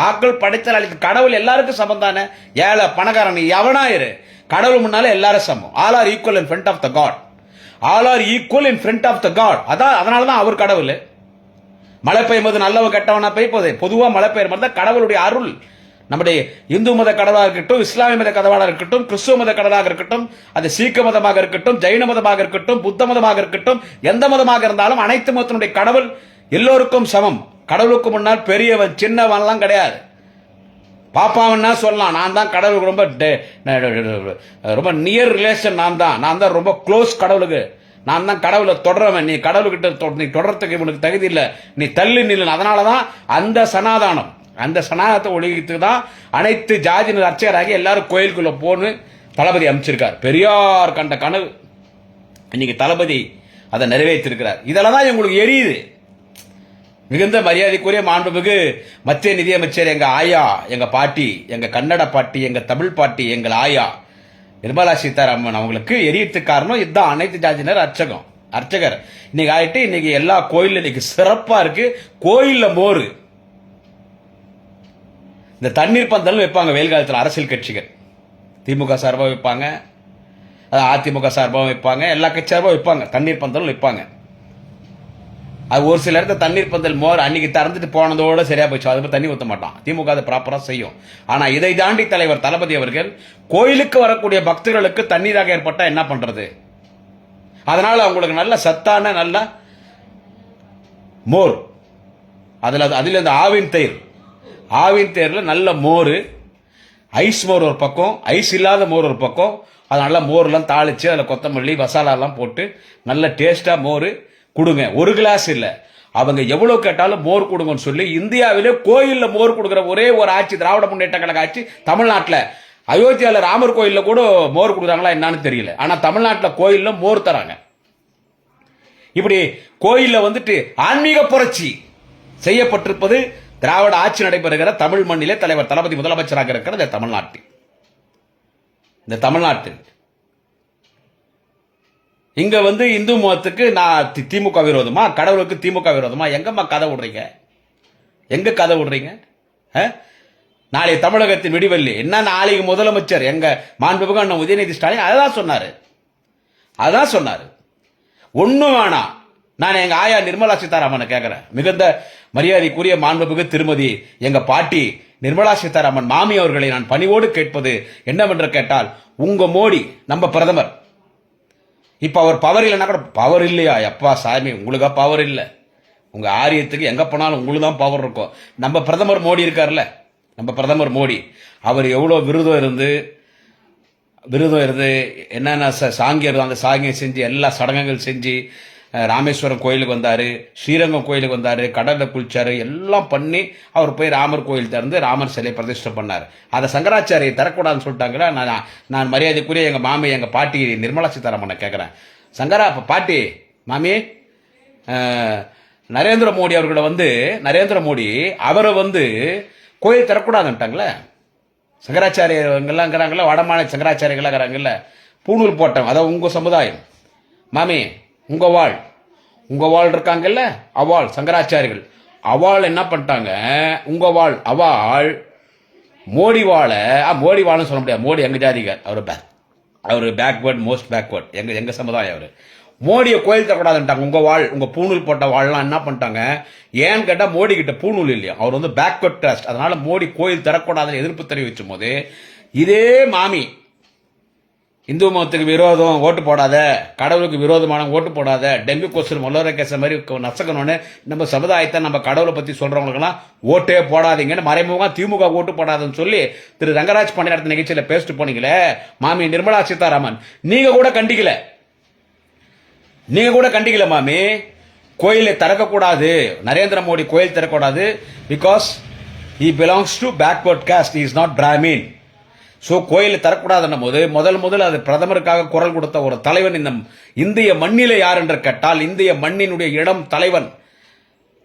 ஆக்கள் படைத்தல் அளிக்க கடவுள் எல்லாருக்கும் சமம் தானே. ஏழை பணக்காரன் எவனா இரு, கடவுள் முன்னால எல்லாரும் சமம். All are equal in front of the God. All are equal in front of the God. அதனாலதான் அவர் கடவுள். மழை பெய்யும் போது நல்லவ கெட்டவனா பெய்ய போதே, பொதுவா மழை பெய்யும் போது கடவுளுடைய அருள் நம்முடைய இந்து மத கடவுளாக இருக்கட்டும், இஸ்லாமிய மத கடவுளாக இருக்கட்டும், கிறிஸ்துவ மத கடவுளாக இருக்கட்டும், அது சீக்க மதமாக இருக்கட்டும், ஜெயின மதமாக இருக்கட்டும், புத்த மதமாக இருக்கட்டும், எந்த மதமாக இருந்தாலும் அனைத்து மதத்தினுடைய கடவுள் எல்லோருக்கும் சமம். கடவுளுக்கு முன்னால் பெரியவன் சின்னவன்லாம் கிடையாது. பாப்பாவன்னா சொல்லலாம், நான் தான் கடவுளுக்கு ரொம்ப நியர் ரிலேஷன், நான் தான் ரொம்ப க்ளோஸ் கடவுளுக்கு, நான் தான் கடவுளை தொடர்றவன், நீ கடவுள்கிட்ட நீ தொடர்றதுக்கு உனக்கு தகுதி இல்லை, நீ தள்ளி நில்லு. அதனாலதான் அந்த சனாதானம், அந்த சனாதனத்தை ஒழிக்கிறதுக்கு தான் அனைத்து ஜாதியினர் அர்ச்சகராகி எல்லாரும் கோயிலுக்குள்ள போன்னு தளபதி அமைச்சிருக்கார். பெரியார் கண்ட கனவு இன்னைக்கு தளபதி அதை நிறைவேற்றிருக்கிறார். இதெல்லாம் தான் உங்களுக்கு எரியுது. மிகுந்த மரியாதைக்குரிய மாண்புமிகு மத்திய நிதியமைச்சர் எங்க ஆயா, எங்க பாட்டி, எங்க கன்னட பாட்டி, எங்க தமிழ் பாட்டி, எங்கள் ஆயா நிர்மலா சீதாராமன் அவங்களுக்கு எரியறதுக்கு காரணம் இதுதான். அனைத்து ஜாதியினர் அர்ச்சகர் இன்னைக்கு ஆயிட்டு இன்னைக்கு எல்லா கோயிலும் இன்னைக்கு சிறப்பா இருக்கு. கோயில்ல மோரு, இந்த தண்ணீர் பந்தல் வைப்பாங்க வெயில் காலத்தில் அரசியல் கட்சிகள், திமுக சார்பாக வைப்பாங்க, அதிமுக சார்பாக வைப்பாங்க, எல்லா கட்சி சார்பாக வைப்பாங்க, தண்ணீர் பந்தல் வைப்பாங்க. அது ஒரு சில இடத்துல தண்ணீர் பந்தல் மோர் அன்னைக்கு திறந்துட்டு போனதோட சரியா போச்சு, அது தண்ணி ஊற்ற மாட்டான். திமுக அதை ப்ராப்பரா செய்யும். ஆனா இதை தாண்டி தலைவர் தளபதி அவர்கள் கோயிலுக்கு வரக்கூடிய பக்தர்களுக்கு தண்ணீராக ஏற்பட்டா என்ன பண்றது? அதனால அவங்களுக்கு நல்ல சத்தான நல்ல மோர், அதுல இந்த ஆவின் தேர்ல நல்ல மோர், ஐஸ் மோர் ஒரு பக்கம், ஐஸ் இல்லாத மோர் ஒரு பக்கம். அது நல்லா மோர்லாம் தாளிச்சு அதில் கொத்தமல்லி மசாலாலாம் போட்டு நல்ல டேஸ்டா மோர் கொடுங்க. ஒரு கிளாஸ் இல்ல, அவங்க எவ்வளவு கேட்டாலும் மோர் கொடுங்கன்னு சொல்லி இந்தியாவிலே கோயில்ல மோர் கொடுக்கிற ஒரே ஒரு ஆட்சி திராவிட முன்னேற்ற கழக ஆட்சி தமிழ்நாட்டில். அயோத்தியால ராமர் கோயில்ல கூட மோர் கொடுக்குறாங்களா என்னன்னு தெரியல, ஆனா தமிழ்நாட்டில் கோயில்ல மோர் தராங்க. இப்படி கோயில்ல வந்துட்டு ஆன்மீக புரட்சி செய்யப்பட்டிருப்பது திராவிட ஆட்சி நடைபெறுகிற தமிழ் மண்ணிலே தலைவர் தளபதி முதலமைச்சராக இருக்கிற இந்த தமிழ்நாட்டில் இங்க வந்து இந்து மதத்துக்கு நான் திமுக விரோதமா, கடவுளுக்கு திமுக விரோதமா? எங்கம்மா கதை விடுறீங்க? எங்க கதை விடுறீங்க? நாளை தமிழகத்தின் விடிவெள்ளி என்ன? நாளைக்கு முதலமைச்சர் எங்க மாண்புமிகு அண்ணன் உதயநிதி ஸ்டாலின் அதான் சொன்னாரு. ஒண்ணும் வேணாம், நான் எங்க ஆயா நிர்மலா சீதாராமனை கேட்கிறேன். மிகுந்த மரியாதைக்குரிய மாண்புமிகு திருமதி எங்க பாட்டி நிர்மலா சீதாராமன் மாமி அவர்களை நான் பணிவோடு கேட்பது என்னவென்று கேட்டால், உங்க மோடி நம்ம பிரதமர், இப்ப அவர் பவர் இல்லைன்னா கூட, பவர் இல்லையா எப்பா சாமி, உங்களுக்கா பவர் இல்லை? உங்க ஆரியத்துக்கு எங்க போனாலும் உங்களுக்கு தான் பவர் இருக்கும். நம்ம பிரதமர் மோடி இருக்காருல்ல, நம்ம பிரதமர் மோடி, அவர் எவ்வளவு விருதம் இருந்து என்னென்ன சாங்கியம் அந்த சாங்கியம் செஞ்சு எல்லா சடங்குகள் செஞ்சு ராமேஸ்வரம் கோயிலுக்கு வந்தாரு, ஸ்ரீரங்கம் கோயிலுக்கு வந்தாரு, கடல்ல குளிச்சாரு, எல்லாம் பண்ணி அவர் போய் ராமர் கோயில் திறந்து ராமர் சிலை பிரதிஷ்டை பண்ணார். அதை சங்கராச்சாரியை தரக்கூடாதுன்னு சொல்லிட்டாங்களா? நான் மரியாதைக்குரிய எங்க மாமி எங்க பாட்டி நிர்மலா சீதாராமனை கேட்கிறேன், சங்கரா பாட்டி மாமி, நரேந்திர மோடி அவரை வந்து கோயில் தரக்கூடாதுன்ட்டாங்களே. சங்கராச்சாரியங்கள்லாம் வடமாநில சங்கராச்சாரியர்கள்லாம் பூணூல் போட்டோம். அதாவது உங்க சமுதாயம் மாமி, உங்க வாழ் இருக்காங்கல்ல, அவாள் சங்கராச்சாரிகள், அவாள் என்ன பண்ணிட்டாங்க? உங்க அவாள் மோடி வாழன்னு சொல்ல முடியாது, மோடி எங்க ஜாதிகார், அவரு பேக்வர்ட், மோஸ்ட் பேக்வர்ட், எங்க சமுதாயம். அவரு மோடியை கோயில் தரக்கூடாதுட்டாங்க. உங்க பூணூல் போட்ட வாள்லாம் என்ன பண்ணிட்டாங்க? ஏன்னு கேட்டா மோடி கிட்ட பூணூல் இல்லையா, அவர் வந்து பேக்வர்ட் காஸ்ட், அதனால மோடி கோயில் தரக்கூடாதுன்னு எதிர்ப்பு தெரிவிச்சும் போது இதே மாமி இந்து மதத்துக்கு விரோதம், ஓட்டு போடாத, கடவுளுக்கு விரோதமான ஓட்டு போடாத, டெங்கு கொசு மல்லோர கேச மாதிரி நசக்கணும்னு நம்ம சமுதாயத்தை நம்ம கடவுளை பத்தி சொல்றவங்களுக்கெல்லாம் ஓட்டே போடாதீங்கன்னு மறைமுகமா திமுக ஓட்டு போடாதுன்னு சொல்லி திரு ரங்கராஜ் பாண்டியன் நடத்த நிகழ்ச்சியில பேசிட்டு போனீங்களே மாமி நிர்மலா சீதாராமன், நீங்க கூட கண்டிக்கல மாமி. கோயிலை திறக்கக்கூடாது, நரேந்திர மோடி கோயில் திறக்கக்கூடாது, because he belongs to backward caste, he is not Brahmin. So கோயிலை தரக்கூடாதுன்னும் போது முதல் அது பிரதமருக்காக குரல் கொடுத்த ஒரு தலைவன் இந்த இந்திய மண்ணிலே யார் என்று கேட்டால், இந்திய மண்ணினுடைய இடம் தலைவன்,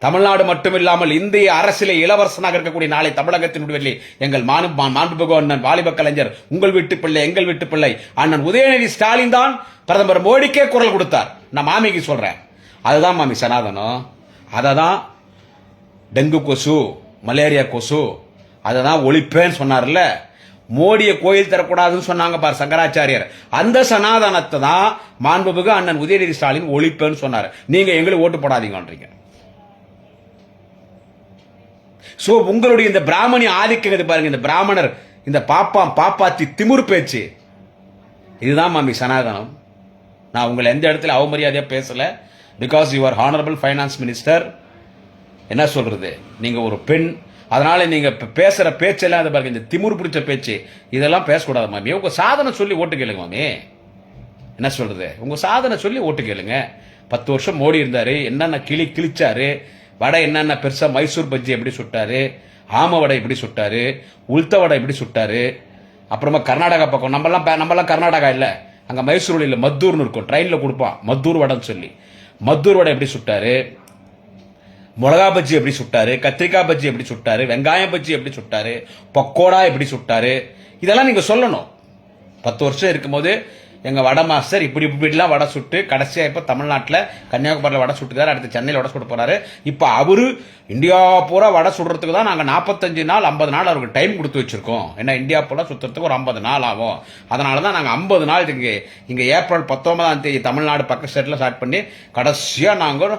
தமிழ்நாடு மட்டுமில்லாமல் இந்திய அரசியலே இளவரசனாக இருக்கக்கூடிய நாளை தமிழகத்தினுடைய எங்கள் மாண்புமிகு அண்ணன் வாலிப கலைஞர், உங்கள் வீட்டு பிள்ளை, எங்கள் வீட்டு பிள்ளை அண்ணன் உதயநிதி ஸ்டாலின் தான் பிரதமர் மோடிக்கே குரல் கொடுத்தார். நான் மாமிக்கு சொல்றேன், அதுதான் மாமி சனாதனம். அததான் டெங்கு கொசு, மலேரியா கொசு, அததான் ஒழிப்பேன்னு சொன்னார்ல. மோடியை கோயில் தரக்கூடாதுன்னு சொன்னாங்க பார் சங்கராச்சாரியர், அந்த சனாதனத்தை தான் மாண்புமிகு அண்ணன் உதயநிதி ஸ்டாலின் ஒழிப்பேன்னு சொன்னார். நீங்க எங்களுக்கு ஓட்டு போடாதீங்கன்றீங்க. சோ உங்களுடைய இந்த பிராமணி ஆதிக்கம் பாருங்க, இந்த பிராமணர் இந்த பாப்பாத்தி திமிரு பேச்சு, இதுதான் மாமி சனாதனம். நான் உங்களை எந்த இடத்துல அவமரியாதையா பேசல. Because you are honourable finance minister. என்ன சொல்றது, நீங்க ஒரு பெண், அதனால நீங்க பேசுற பேச்செல்லாம் அதை பாருங்க, இந்த திமிரு பிடிச்ச பேச்சு இதெல்லாம் பேசக்கூடாது மாமி. உங்க சாதனை சொல்லி ஓட்டு கேளுங்க மாமி. என்ன சொல்றது, உங்க சாதனை சொல்லி ஓட்டு கேளுங்க. 10 வருஷம் மோடி இருந்தாரு, என்னென்ன கிழிச்சாரு, வடை என்னென்ன பெருசா, மைசூர் பஜ்ஜி எப்படி சுட்டாரு, ஆம வடை எப்படி சுட்டாரு, உளுத்த வடை எப்படி சுட்டாரு. அப்புறமா கர்நாடகா பக்கம் நம்மலாம் கர்நாடகா இல்ல, அங்க மைசூர் இல்ல மத்தூர்னு இருக்கும், ட்ரெயின்ல கொடுப்பான் மத்தூர் வடைன்னு சொல்லி. மத்தூர் வடை எப்படி சுட்டாரு, மிளகா பஜ்ஜி எப்படி சுட்டாரு, கத்திரிக்காய் பஜ்ஜி எப்படி சுட்டாரு, வெங்காயம் பஜ்ஜி எப்படி சுட்டாரு, பக்கோடா எப்படி சுட்டாரு, இதெல்லாம் நீங்க சொல்லணும். 10 வருஷம் இருக்கும்போது எங்க வடை மாஸ்டர் இப்படிலாம் வடை சுட்டு கடைசியா இப்ப தமிழ்நாட்டில் கன்னியாகுமரியில் வடை சுட்டுக்காரு, அடுத்து சென்னையில் வடை சுட்டு போறாரு. இப்ப அவரு இந்தியா பூரா வடை சுடுறதுக்கு தான் நாங்க 45 நாள் 50 நாள் அவருக்கு டைம் கொடுத்து வச்சிருக்கோம். ஏன்னா இந்தியா பூரா சுத்துறதுக்கு ஒரு 50 நாள் ஆகும். அதனாலதான் நாங்க 50 நாள் இங்க ஏப்ரல் 19ஆம் தேதி தமிழ்நாடு பக்க ஸ்டேட்ல ஸ்டார்ட் பண்ணி கடைசியா நாங்க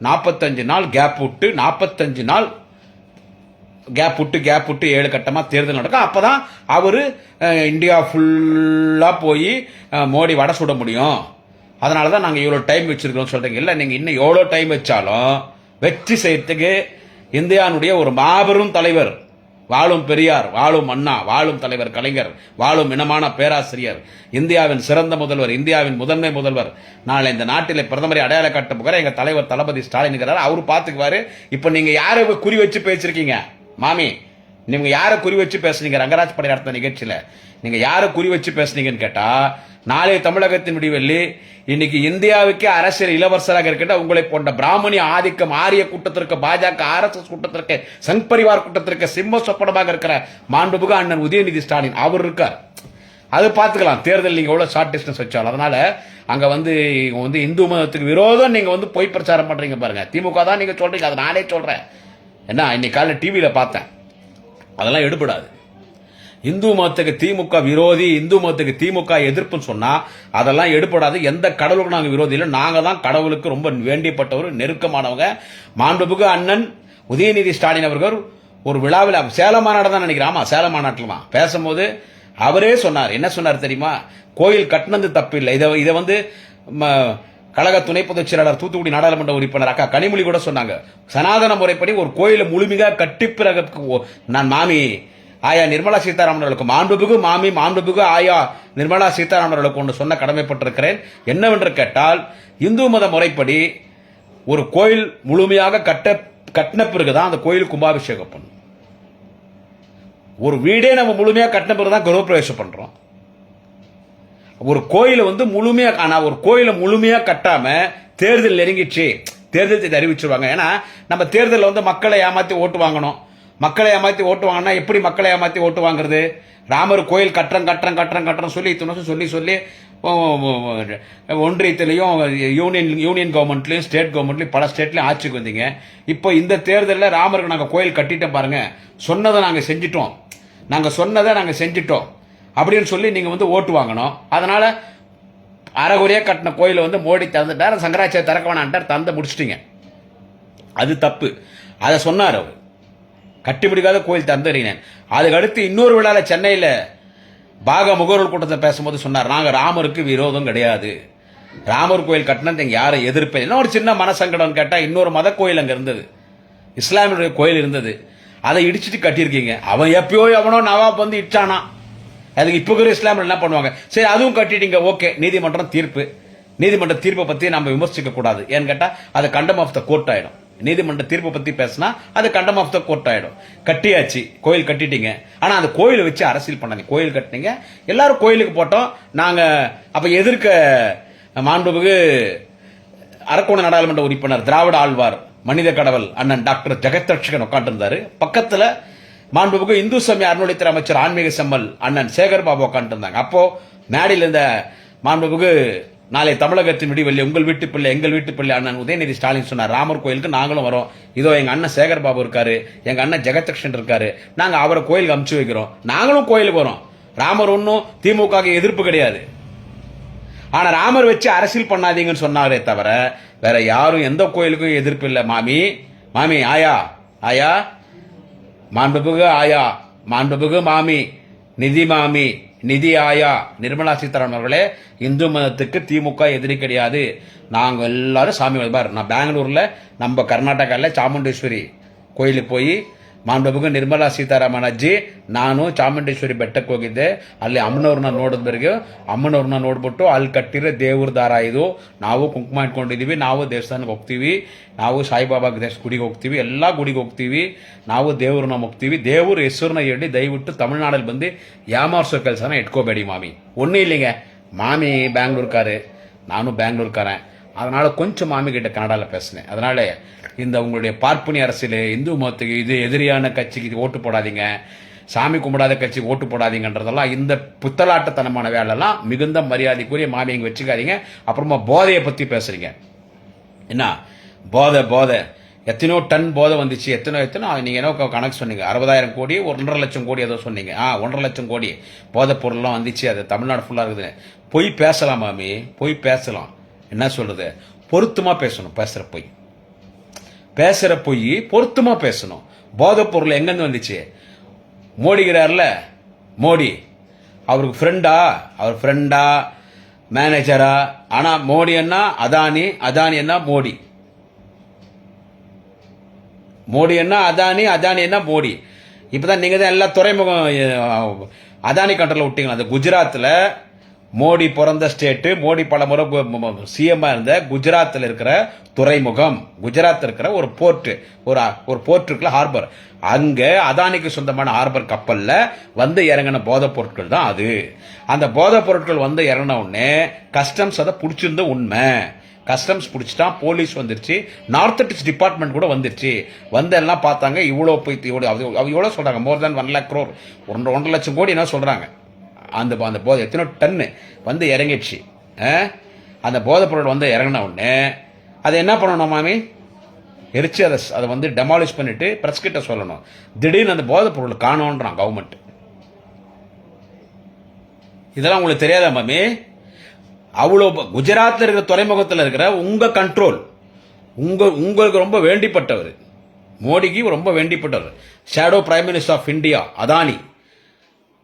45 நாள் கேப் விட்டு 45 நாள் கேப் விட்டு 7 கட்டமா தேர்தல் நடக்கும். அப்பதான் அவரு இந்தியா ஃபுல்லா போய் மோடி வடை சுட முடியும். அதனாலதான் நாங்க இவ்வளவு டைம் வச்சிருக்கோம் சொல்றீங்க. இல்ல நீங்க இன்னும் எவ்வளவு டைம் வச்சாலும் வெற்றி செய்யறதுக்கு இந்தியாவுடைய ஒரு மாபெரும் தலைவர், வாழும் பெரியார், வாழும் அண்ணா, வாழும் தலைவர் கலைஞர், வாழும் இனமான பேராசிரியர், இந்தியாவின் சிறந்த முதல்வர், இந்தியாவின் முதன்மை முதல்வர், நாளை இந்த நாட்டிலே பிரதமரை அடையாள காட்ட போகிற எங்க தலைவர் தளபதி ஸ்டாலின் இருக்கிறார். அவரு பாத்துக்குவாரு. இப்ப நீங்க யாரை குறி வச்சு பேசிருக்கீங்க மாமி? நீங்க யாரை குறி வச்சு பேசுனீங்க? ரங்கராஜ் படை நடத்த நிகழ்ச்சியில நீங்க யாரை குறி வச்சு பேசுனீங்கன்னு கேட்டா, நாளை தமிழகத்தின் விடிவெள்ளி இன்னைக்கு இந்தியாவுக்கு அரசியல் இளவரசராக இருக்கின்ற உங்களை போன்ற பிராமணி ஆதிக்கம் ஆரிய கூட்டத்திற்கு, பாஜக RSS கூட்டத்திற்கு, சங் பரிவார் கூட்டத்திற்கு சிம்ம சொப்பனமாக இருக்கிற மாண்புமிகு அண்ணன் உதயநிதி ஸ்டாலின் அவர் இருக்கார். அது பார்த்துக்கலாம். தேர்தல் நீங்க எவ்வளவு ஷார்ட் டிஸ்டன்ஸ் வச்சாலும். அதனால அங்க வந்து இந்து மதத்துக்கு விரோதம் நீங்க பொய் பிரச்சாரம் பண்றீங்க பாருங்க. திமுக தான் நீங்க சொல்றீங்க, அதை நானே சொல்றேன். என்ன இன்னைக்கு காலையில் டிவியில பார்த்தேன், அதெல்லாம் எடுபடாது. இந்து மதத்துக்கு திமுக விரோதி, இந்து மதத்துக்கு திமுக எதிர்ப்புன்னு சொன்னா அதெல்லாம் எடுபடாது. எந்த கடவுளுக்கு நாங்க விரோதி இல்லை. நாங்க தான் கடவுளுக்கு ரொம்ப வேண்டியப்பட்டவர், நெருக்கமானவங்க. மாண்புமிகு அண்ணன் உதயநிதி ஸ்டாலின் அவர்கள் ஒரு விழாவில், சேலம் மாநாடு தான் நினைக்கிறேன், ஆமா சேலம் மாநாட்டில் பேசும்போது அவரே சொன்னார். என்ன சொன்னார் தெரியுமா? கோயில் கட்டினது தப்பு இல்லை. இதை கழக துணை பொதுச் செயலாளர், தூத்துக்குடி நாடாளுமன்ற உறுப்பினர் அக்கா கனிமொழி கூட சொன்னாங்க. சனாதன முறைப்படி ஒரு கோயிலை முழுமையாக கட்டி பிறகு நான் மாமி ஆயா நிர்மலா சீதாராமன் அவர்களுக்கு, மாண்புமிகு ஆயா நிர்மலா சீதாராமன் அவர்களுக்கு ஒன்று சொன்ன கடமைப்பட்டிருக்கிறேன். என்னவென்று கேட்டால், இந்து மத முறைப்படி ஒரு கோயில் முழுமையாக கட்டின பிறகுதான் அந்த கோயில் கும்பாபிஷேகம் பண்ணும். ஒரு வீடே நம்ம முழுமையாக கட்டின பிறகுதான் கிரகப்பிரவேசம் பண்றோம். ஒரு கோயிலை ஒரு கோயிலை முழுமையா கட்டாம தேர்தல் நெருங்கிச்சு, தேர்தல் அறிவிச்சிருவாங்க. ஏன்னா நம்ம தேர்தலில் மக்களை ஏமாத்தி ஓட்டு வாங்கணும். மக்களை ஏமாத்தி ஓட்டு வாங்கினா எப்படி மக்களை ஏமாத்தி ஓட்டு வாங்குறது? ராமர் கோயில் கட்டுறோம் சொல்லி ஒன்றியத்திலையும் யூனியன் கவர்மெண்ட்லயும் ஸ்டேட் கவர்மெண்ட்லயும் பல ஸ்டேட்லயும் ஆட்சிக்கு வந்தீங்க. இப்போ இந்த தேர்தலில் ராமருக்கு நாங்க கோயில் கட்டிட்டோம் பாருங்க, சொன்னதை நாங்க செஞ்சிட்டோம் அப்படின்னு சொல்லி நீங்க ஓட்டு வாங்கணும். அதனால அறகுறையா கட்டின கோயில மோடி திறந்துட்டார், சங்கராச்சாரிய திறக்க வேணான்ட்டார், தந்த முடிச்சிட்டீங்க. அது தப்பு. அதை சொன்னார் அவர். கட்டி முடிக்காத கோயில் திறந்துறீங்க. அதுக்கு அடுத்து இன்னொரு விழால சென்னையில பாக முகவர்கள் கூட்டத்தை பேசும்போது சொன்னார், நாங்க ராமருக்கு விரோதம் கிடையாது, ராமர் கோயில் கட்டினது எங்க யாரை எதிர்ப்பேன். என்ன ஒரு சின்ன மனசங்கடம் கேட்டா, இன்னொரு மத கோயில் அங்க இருந்தது, இஸ்லாமிய கோயில் இருந்தது, அதை இடிச்சிட்டு கட்டியிருக்கீங்க. அவன் எப்பயோ எவனோ நவாப் இடிச்சானா, அதுக்கு இப்ப இஸ்லாமில் என்ன பண்ணுவாங்க? சரி அதுவும் கட்டிட்டீங்க, ஓகே. நீதிமன்ற தீர்ப்பை பத்தி நம்ம விமர்சிக்க கூடாது. ஏன்னு கேட்டா அது கண்டம் ஆஃப் த கோர்ட் ஆயிடும். நீதிமன்ற தீர்ப்பை பத்தி பேசினா அது கண்டம் ஆஃப் த கோர்ட் ஆயிடும். கட்டியாச்சு, கோயில் கட்டிட்டீங்க, ஆனா அந்த கோயிலை வச்சு அரசியல் பண்ணாங்க. கோயில் கட்டினீங்க, எல்லாரும் கோயிலுக்கு போட்டோம். நாங்க அப்ப எதிர்க்க மாண்புமிகு அரக்கோண நாடாளுமன்ற உறுப்பினர், திராவிட ஆழ்வார், மனித கடவுள் அண்ணன் டாக்டர் ஜெகத்ரட்சகன் உட்காந்து இருந்தாரு. பக்கத்துல மாண்புமிகு இந்து சமய அறநிலையத்துறை அமைச்சர் ஆன்மீக செம்மல் அண்ணன் சேகர் பாபு உட்காந்து இருந்தாங்க. அப்போ மேடையில் இருந்த மாண்புமிகு நாளை தமிழகத்தின் விடிவெள்ளி உங்கள் வீட்டு பிள்ளை எங்கள் வீட்டு பிள்ளை அண்ணன் உதயநிதி ஸ்டாலின் சொன்னார், ராமர் கோயிலுக்கு நாங்களும் வரோம். இதோ எங்க அண்ணன் சேகர் பாபு இருக்காரு, எங்க அண்ணன் ஜெகத்ரட்சன் இருக்காரு, நாங்க அவரை கோயிலுக்கு அனுப்பிச்சு வைக்கிறோம், நாங்களும் கோயிலுக்கு வரோம். ராமர் ஒன்னும் திமுக எதிர்ப்பு கிடையாது, ஆனா ராமர் வச்சு அரசியல் பண்ணாதீங்கன்னு சொன்னாரே தவிர வேற யாரும் எந்த கோயிலுக்கும் எதிர்ப்பு இல்லை. மாமி ஆயா மாண்புமிகு ஆயா, மாண்புமிகு மாமி, நிதி ஆயா நிர்மலா சீதாராமன் அவர்களே, இந்து மதத்துக்கு திமுக எதிரி கிடையாது. நாங்க எல்லாரும் சாமி பார். நான் பெங்களூர்ல நம்ம கர்நாடகாவில் சாமுண்டேஸ்வரி கோயிலுக்கு போய் ಮಾನ್ಬಬುಗ ನಿರ್ಮಲಾ ಸೀತಾರಾಮನ್ ಅಜ್ಜಿ ನಾನು ಚಾಮುಂಡೇಶ್ವರಿ ಬೆಟ್ಟಕ್ಕೆ ಹೋಗಿದ್ದೆ. ಅಲ್ಲಿ ಅಮ್ಮನವ್ರನ್ನ ನೋಡಿದ್ಬರ್ಗೆ ಅಮ್ಮನವ್ರನ್ನ ನೋಡ್ಬಿಟ್ಟು ಅಲ್ಲಿ ಕಟ್ಟಿರೋ ದೇವ್ರ ದಾರ ಇದು. ನಾವು ಕುಂಕುಮ ಇಟ್ಕೊಂಡಿದೀವಿ, ನಾವು ದೇವಸ್ಥಾನಕ್ಕೆ ಹೋಗ್ತೀವಿ, ನಾವು ಸಾಯಿಬಾಬಾ ಗುಡಿಗೆ ಹೋಗ್ತೀವಿ, ಎಲ್ಲ ಗುಡಿಗೆ ಹೋಗ್ತೀವಿ, ನಾವು ದೇವ್ರನ್ನ ಮುಗ್ತೀವಿ. ದೇವ್ರ ಹೆಸರನ್ನ ಹೇಳಿ ದಯವಿಟ್ಟು ತಮಿಳ್ನಾಡಲ್ಲಿ ಬಂದು ಯಾಮಾರ್ಸೋ ಕೆಲಸನ ಇಟ್ಕೋಬೇಡಿ மாமி. ஒன்றும் இல்லைங்க, மாமி பெங்களூர்காரு, நானும் பெங்களூர்காரன். அதனால கொஞ்சம் மாமி கிட்ட கன்னடால பேசினேன். அதனால இந்த உங்களுடைய பார்ப்பனி அரசியல், இந்து மதத்துக்கு இது எதிரியான கட்சிக்கு ஓட்டு போடாதீங்க, சாமி கும்பிடாத கட்சிக்கு ஓட்டு போடாதீங்கன்றதெல்லாம் இந்த புத்தலாட்டத்தனமான வேலைலாம் மிகுந்த மரியாதைக்குரிய மாமி இங்க வச்சுக்காதீங்க. அப்புறமா போதையை பத்தி பேசுறீங்க. என்ன போதை எத்தனோ டன் போதை வந்துச்சு, எத்தனோ நீங்க என்ன கணக்கு சொன்னீங்க, 60,000 கோடி 1.5 லட்சம் கோடி ஏதோ சொன்னீங்க. 1.5 லட்சம் கோடி போதை பொருள்லாம் வந்துச்சு, அது தமிழ்நாடு ஃபுல்லா இருக்குது. பொய் பேசலாம் மாமி, பொய் பேசலாம். என்ன சொல்றது, பொருத்தமா பேசணும். பேசுற பொய் பொருத்தமா பேசணும். போதை பொருள் எங்கிருந்து வந்துச்சு? மோடிங்கிறார்ல, மோடி அவருக்கு அவர் ஃப்ரெண்டா மேனேஜரா? ஆனா மோடி என்ன அதானி, அதானி என்ன மோடி, மோடி என்ன அதானி, அதானி என்ன மோடி. இப்பதான் நீங்க தான் எல்லா துறைமுகம் அதானி கண்ட்ரோல்ல விட்டீங்களா? அந்த குஜராத்ல மோடி பிறந்த ஸ்டேட், மோடி பல முறை சிஎம் இருந்த குஜராத்தில் இருக்கிற துறைமுகம், குஜராத் இருக்கிற ஒரு போர்ட், ஒரு போர்ட் இருக்குல்ல, ஹார்பர், அங்க அதானிக்கு சொந்தமான ஹார்பர் கப்பல்ல வந்து இறங்கின போதைப் பொருட்கள் தான் அது. அந்த போதைப் பொருட்கள் வந்து இறங்கின உடனே கஸ்டம்ஸ் அதை பிடிச்சிருந்த உண்மை. கஸ்டம்ஸ் பிடிச்சிட்டா, போலீஸ் வந்துருச்சு, நார்த் டிபார்ட்மெண்ட் கூட வந்துருச்சு. வந்து எல்லாம் பார்த்தாங்க, இவ்வளவு சொல்றாங்க, மோர் தேன் 1 lakh crore, 1.5 லட்சம் கோடி என்ன சொல்றாங்க. அந்த போதை எத்தனை டன்னு வந்து இறங்கிடுச்சு. அந்த போதைப் பொருள் வந்து இறங்கின உடனே அதை என்ன பண்ணணும் மாமி? எரிச்சு அதை வந்து டெமாலிஷ் பண்ணிட்டு பிரஸ் கிட்ட சொல்லணும். திடீர்னு அந்த போதைப் பொருள் காணோன்றான் கவர்மெண்ட். இதெல்லாம் உங்களுக்கு தெரியாதா மாமி? அவ்வளவு குஜராத்ல இருக்கிற துறைமுகத்தில் இருக்கிற உங்க கண்ட்ரோல், உங்களுக்கு ரொம்ப வேண்டிப்பட்டவர், மோடிக்கு ரொம்ப வேண்டிப்பட்டவர், shadow prime minister of India Adani,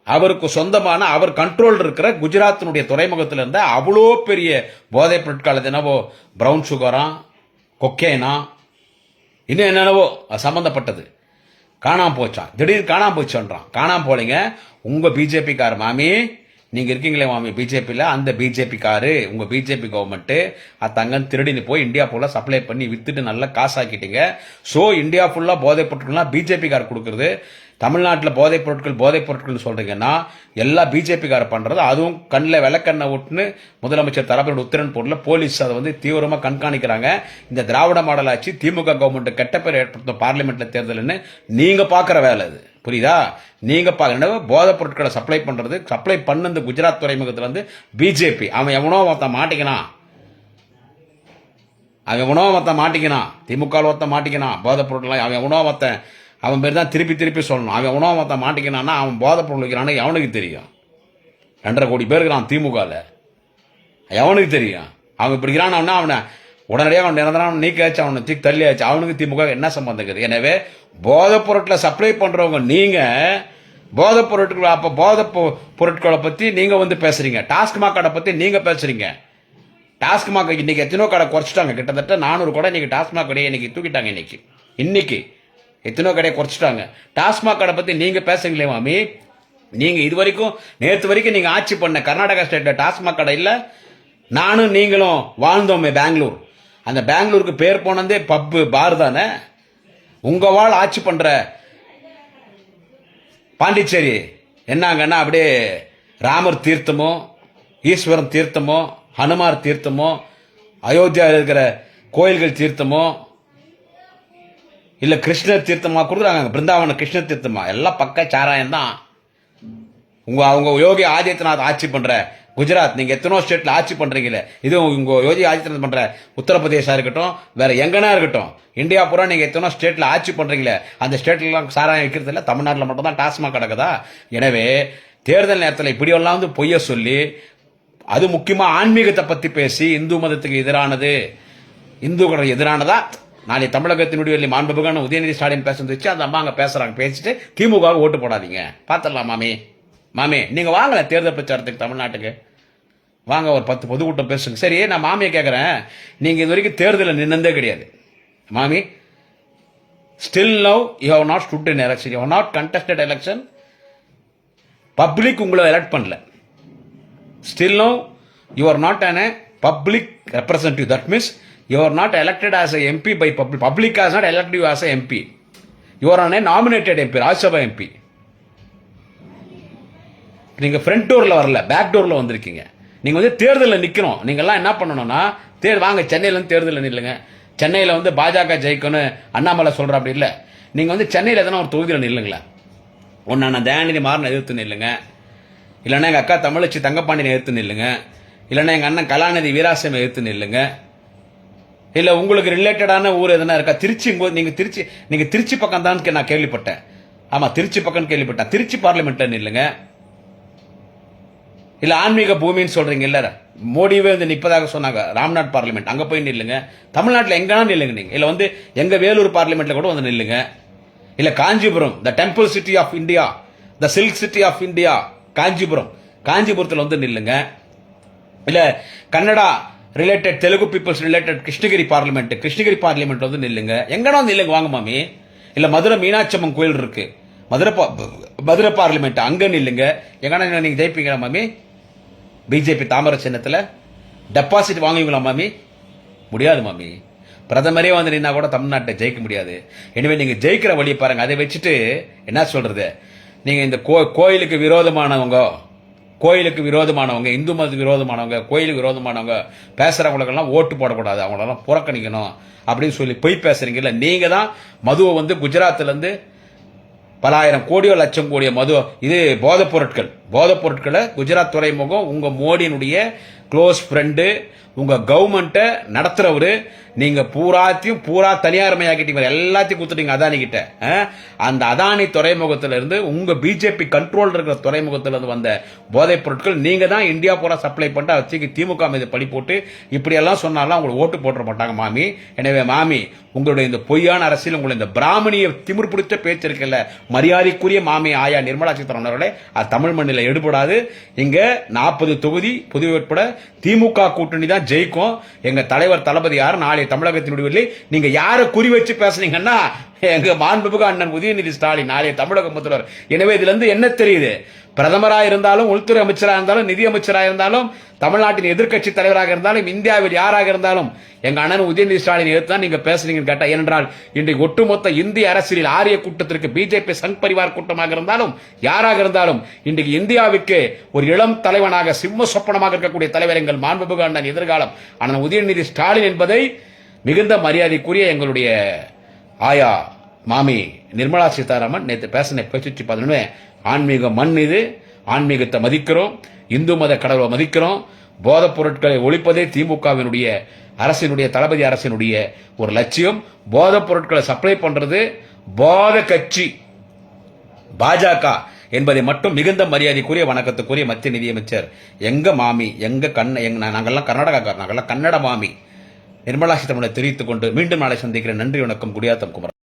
அவருக்கு சொந்தமான அவர் கண்ட்ரோல் இருக்கிற குஜராத்தினுடைய துறைமுகத்தில் இருந்த அவ்வளோ பெரிய போதைப் பொருட்கள், என்னவோ பிரவுன் சுகரா, கொக்கேனா, இன்னும் என்னென்னவோ சம்பந்தப்பட்டது காணாம போச்சான். திடீர்னு காணாம போச்சுன்றான். காணாம போலீங்க, உங்க பிஜேபி கார் மாமி, நீங்க இருக்கீங்களே மாமி பிஜேபியில், அந்த பிஜேபி காரு, உங்க பிஜேபி கவர்மெண்ட் தங்கம் திருடின்னு போய் இந்தியா ஃபுல்லா சப்ளை பண்ணி வித்துட்டு நல்லா காசாக்கிட்டீங்க. சோ இந்தியா ஃபுல்லா போதைப் பொருட்கள்லாம் பிஜேபி கார் கொடுக்கறது. தமிழ்நாட்டில் போதைப் பொருட்கள் சொல்றீங்கன்னா எல்லா பிஜேபி கார பண்றது. அதுவும் கண்ணில் விளக்கண்ணை விட்டுன்னு முதலமைச்சர் தரப்பில் உத்தரன் பொருள் போலீஸ் அதை வந்து தீவிரமா கண்காணிக்கிறாங்க. இந்த திராவிட மாடல் ஆட்சி, திமுக கவர்மெண்ட் கெட்ட பேர் ஏற்படுத்தும் பார்லிமெண்ட்ல தேர்தல்னு நீங்க பாக்குற வேலை அது, புரியுதா? நீங்க பாக்குற போதைப் பொருட்களை சப்ளை பண்ண இந்த குஜராத் துறைமுகத்துல வந்து பிஜேபி, அவன் எவனோ ஒருத்தன் மாட்டிக்கினான், திமுக ஒருத்தன் மாட்டிக்கினான் போதைப் பொருட்கள், அவன் எவனோ ஒருத்தன், அவன் பேர் தான் திருப்பி சொல்லணும். அவன் எவனோ ஒருத்தன் மாட்டிக்கினான்னா அவன் போதைப் பொருள் வைக்கிறான்னு எவனுக்கு தெரியும்? 2.5 கோடி பேர் இருக்கிறான் திமுகல, எவனுக்கு தெரியும்? அவன் இப்படி இருக்கிறான், அவனை உடனடியாக அவன் நிரந்தரம் நீக்காச்சு, அவனை தூக்கி தள்ளியாச்சு. அவனுக்கு திமுக என்ன சம்பந்தம் இருக்குது? எனவே போதைப் பொருட்களை சப்ளை பண்றவங்க நீங்க, போதைப் பொருட்கள், அப்ப போதைப் பொருட்களை பத்தி நீங்க வந்து பேசுறீங்க, டாஸ்மாக் கடை பத்தி நீங்க பேசுறீங்க. டாஸ்மாக் இன்னைக்கு எத்தனோ கடை குறைச்சிட்டாங்க, கிட்டத்தட்ட 400 கடை இன்னைக்கு டாஸ்மாக் கடையை இன்னைக்கு தூக்கிட்டாங்க. இன்னைக்கு எத்தனோ கடையை குறைச்சிட்டாங்க. டாஸ்மாக் கடை பத்தி நீங்க பேசுங்களே மாமி. நீங்க இது வரைக்கும், நேற்று வரைக்கும் நீங்க ஆட்சி பண்ண கர்நாடகா ஸ்டேட்ல டாஸ்மாக் கடை இல்ல. நானும் நீங்களும் வாழ்ந்தோமே பெங்களூர், அந்த பெங்களூருக்கு பேர் போனதே பப்பு பார் தானே. உங்க வாழ் ஆட்சி பண்ற பாண்டிச்சேரி என்னங்கன்னா அப்படியே ராமர் தீர்த்தமோ, ஈஸ்வரன் தீர்த்தமோ, ஹனுமார் தீர்த்தமோ, அயோத்தியாவில் இருக்கிற கோயில்கள் தீர்த்தமோ, இல்ல கிருஷ்ணர் தீர்த்தமா கொடுக்குறாங்க, பிருந்தாவன கிருஷ்ணர் தீர்த்தமா, எல்லாம் பக்க சாராயம் தான். அவங்க யோகி ஆதித்யநாத் ஆட்சி பண்ற குஜராத், நீங்க எத்தனோ ஸ்டேட்ல ஆட்சி பண்றீங்களே, இது உங்க யோகி ஆதித்யநாத் பண்ற உத்தரப்பிரதேசா இருக்கட்டும், வேற எங்கன்னா இருக்கட்டும், இந்தியா பூரா நீங்க எத்தனோ ஸ்டேட்ல ஆட்சி பண்றீங்களே, அந்த ஸ்டேட்ல எல்லாம் சாராயம் விற்கிறது இல்ல, தமிழ்நாட்டில் மட்டும் தான் டாஸ்மாக் கிடக்குதா? எனவே தேர்தல் நேரத்தில் இப்படி எல்லாம் வந்து பொய்ய சொல்லி, அது முக்கியமா ஆன்மீகத்தை பத்தி பேசி இந்து மதத்துக்கு எதிரானது, இந்துக்கள் எதிரானதா நாளை தமிழகத்தினுடைய மாண்புமிகான உதயநிதி ஸ்டாலின் பேசுறது வச்சு அந்த அம்மா அங்க பேசுறாங்க, பேசிட்டு திமுக ஓட்டு போடாதீங்க, பாத்திரலாம் மாமி. மாமி நீங்க வாங்கல தேர்தல் பிரச்சாரத்துக்கு தமிழ்நாட்டுக்கு வாங்க, ஒரு 10 பொதுக்கூட்டம் பேசுங்க. சரி, நான் மாமியை கேட்கறேன், நீங்க இது வரைக்கும் தேர்தலில் நின்னதே கிடையாது மாமி. Still now you have not stood in election, you have not contested election. Public உங்களை எலெக்ட் பண்ணல. Still now you are not an public representative. That means you are not elected as a MP by public. Public has not elected you as a MP. You are on a nominated MP, Rajya Sabha MP. நீங்க front டோர்ல வரல, back டோர்ல வந்திருக்கீங்க. நீங்க வந்து தேர்தலில் நிக்கணும். நீங்க எல்லாம் என்ன பண்ணணும்னா, வாங்க சென்னையில இருந்து தேர்தலில் நில்லுங்க. சென்னையில வந்து பாஜக ஜெயிக்கணும் அண்ணாமலை சொல்ற அப்படி இல்ல. நீங்க வந்து சென்னையில எதனா ஒரு தொகுதியில் நில்லுங்களேன். ஒன்னு நான் தயாநிதி மாறன் எதிர்த்து நில்லுங்க, இல்லைன்னா எங்க அக்கா தமிழச்சி தங்கப்பாண்டியனை எதிர்த்து நில்லுங்க, இல்லைன்னா எங்க அண்ணன் கலாநிதி வீராசாமி எதிர்த்து நில்லுங்க. இல்ல உங்களுக்கு ரிலேட்டடான ஊர் எதனா இருக்கா? திருச்சி, நீங்க திருச்சி பக்கம் தான் நான் கேள்விப்பட்டேன். ஆமா, திருச்சி பக்கம் கேள்விப்பட்டேன். திருச்சி பார்லிமெண்ட்ல நில்லுங்க. இல்ல ஆன்மீக பூமின்னு சொல்றீங்க இல்ல, மோடியே வந்து நிப்பதாக சொன்னாங்க, ராம்நாத் பார்லிமெண்ட் அங்க போய் நில்லுங்க. தமிழ்நாட்டில் எங்கன்னா நில்லுங்க நீங்க. இல்ல வந்து எங்க வேலூர் பார்லிமெண்ட்ல கூட வந்து நில்லுங்க. இல்ல Kanchipuram, the temple city of India, the silk city of India காஞ்சிபுரத்தில் வந்து நில்லுங்க. இல்ல Kannada related, Telugu peoples related Krishnagiri parliament வந்து நில்லுங்க. எங்கன்னா நில்லுங்க வாங்க மாமி. இல்ல மதுரை மீனாட்சி அம்மன் கோயில் இருக்கு, மதுரை பார்லிமெண்ட் அங்க நில்லுங்க. எங்கன்னா நீங்க ஜெயிப்பீங்களா மாமி? பிஜேபி தாமரை சின்னத்துல டெபாசிட் வாங்குவீங்களா மாமி? முடியாது மாமி. பிரதமரே வந்து நின்னா கூட தமிழ்நாட்டை ஜெயிக்க முடியாது. எனவே நீங்க ஜெயிக்கிற வழியை பாருங்க. அதை வச்சுட்டு என்ன சொல்றது, நீங்க இந்த கோயிலுக்கு விரோதமானவங்க, இந்து மதத்துக்கு விரோதமானவங்க, கோயிலுக்கு விரோதமானவங்க பேசுறவங்களுக்கெல்லாம் ஓட்டு போடக்கூடாது, அவங்களெல்லாம் புறக்கணிக்கணும் அப்படின்னு சொல்லி பொய் பேசுறீங்கல்ல. நீங்க தான் மதுவை வந்து குஜராத்ல இருந்து பல ஆயிரம் கோடியோ லட்சம் கோடியோ மது, இது போதைப் பொருட்களை குஜராத் துறைமுகம் உங்க மோடியினுடைய க்ளோஸ் ஃப்ரெண்டு, உங்க கவர்மெண்ட்டை நடத்துறவரு. நீங்க பூரா தனியார்மையாக்கிட்டீங்க, எல்லாத்தையும் கொடுத்துட்டீங்க அதானி கிட்ட. அந்த அதானி துறைமுகத்தில இருந்து உங்க பிஜேபி கண்ட்ரோல் இருக்கிற துறைமுகத்தில இருந்து வந்த போதைப் பொருட்கள் நீங்க தான் இந்தியா பூரா சப்ளை பண்ணிட்டு வச்சு திமுக மீது பழி போட்டு இப்படி எல்லாம் சொன்னாலும் உங்களுக்கு ஓட்டு போட்டுற மாட்டாங்க மாமி. எனவே மாமி, உங்களுடைய இந்த பொய்யான அரசியல், உங்களுடைய இந்த பிராமணிய திமிர் பிடிச்ச பேச்சு இருக்குல்ல, மரியாதைக்குரிய மாமி ஆயா நிர்மலா சீதாராமன் அவர்களே, அது தமிழ் மண்ணில் எடுபடாது. இங்க 40 தொகுதி பொது உட்பட திமுக கூட்டணி தான் ஜெயிக்கும். எங்க தலைவர் தளபதி யார், நாளை தமிழகத்தினுடைய நீங்க யாரை குறி வச்சு பேசுனீங்கன்னா எங்க மாண்புமிகு அண்ணன் உதயநிதி ஸ்டாலின் நாளை தமிழக முதல்வர். எனவே இதுல இருந்து என்ன தெரியுது, பிரதமராக இருந்தாலும், உள்துறை அமைச்சராக இருந்தாலும், நிதி அமைச்சராக இருந்தாலும், தமிழ்நாட்டின் எதிர்க்கட்சி தலைவராக இருந்தாலும், இந்தியாவில் யாராக இருந்தாலும் எங்க அண்ணன் உதயநிதி ஸ்டாலின் எதிர்த்து நீங்க பேசுறீங்கன்னு கேட்டா, ஏனென்றால் இன்றைக்கு ஒட்டுமொத்த இந்திய அரசியல் ஆரிய கூட்டத்திற்கு பிஜேபி சங் பரிவார் கூட்டமாக இருந்தாலும் யாராக இருந்தாலும் இன்றைக்கு இந்தியாவுக்கு ஒரு இளம் தலைவனாக சிம்ம சொப்பனமாக இருக்கக்கூடிய தலைவர் எங்கள் மாண்புமிகு அண்ணன் எதிர்காலம் அண்ணன் உதயநிதி ஸ்டாலின் என்பதை மிகுந்த மரியாதைக்குரிய எங்களுடைய ஆயா மாமி நிர்மலா சீதாராமன் நேற்று பேசின பேச்சு பார்த்தோன்னே, ஆன்மீக மண் இது, ஆன்மீகத்தை மதிக்கிறோம், இந்து மத கடவுளை மதிக்கிறோம், போதைப் பொருட்களை ஒழிப்பதே திமுகவினுடைய அரசினுடைய தளபதி அரசினுடைய ஒரு லட்சியம். போதைப் பொருட்களை சப்ளை பண்றது போத கட்சி பாஜக என்பதை மட்டும் மிகுந்த மரியாதைக்குரிய வணக்கத்துக்குரிய மத்திய நிதியமைச்சர் எங்க மாமி, நாங்கெல்லாம் கர்நாடகாக்காரர், நாங்கெல்லாம் கன்னட மாமி நிர்மலா சீதாராமனை தெரிவித்துக் கொண்டு மீண்டும் நாளை சந்திக்கிறேன். நன்றி, வணக்கம். குடியாத்தம் குமரன்.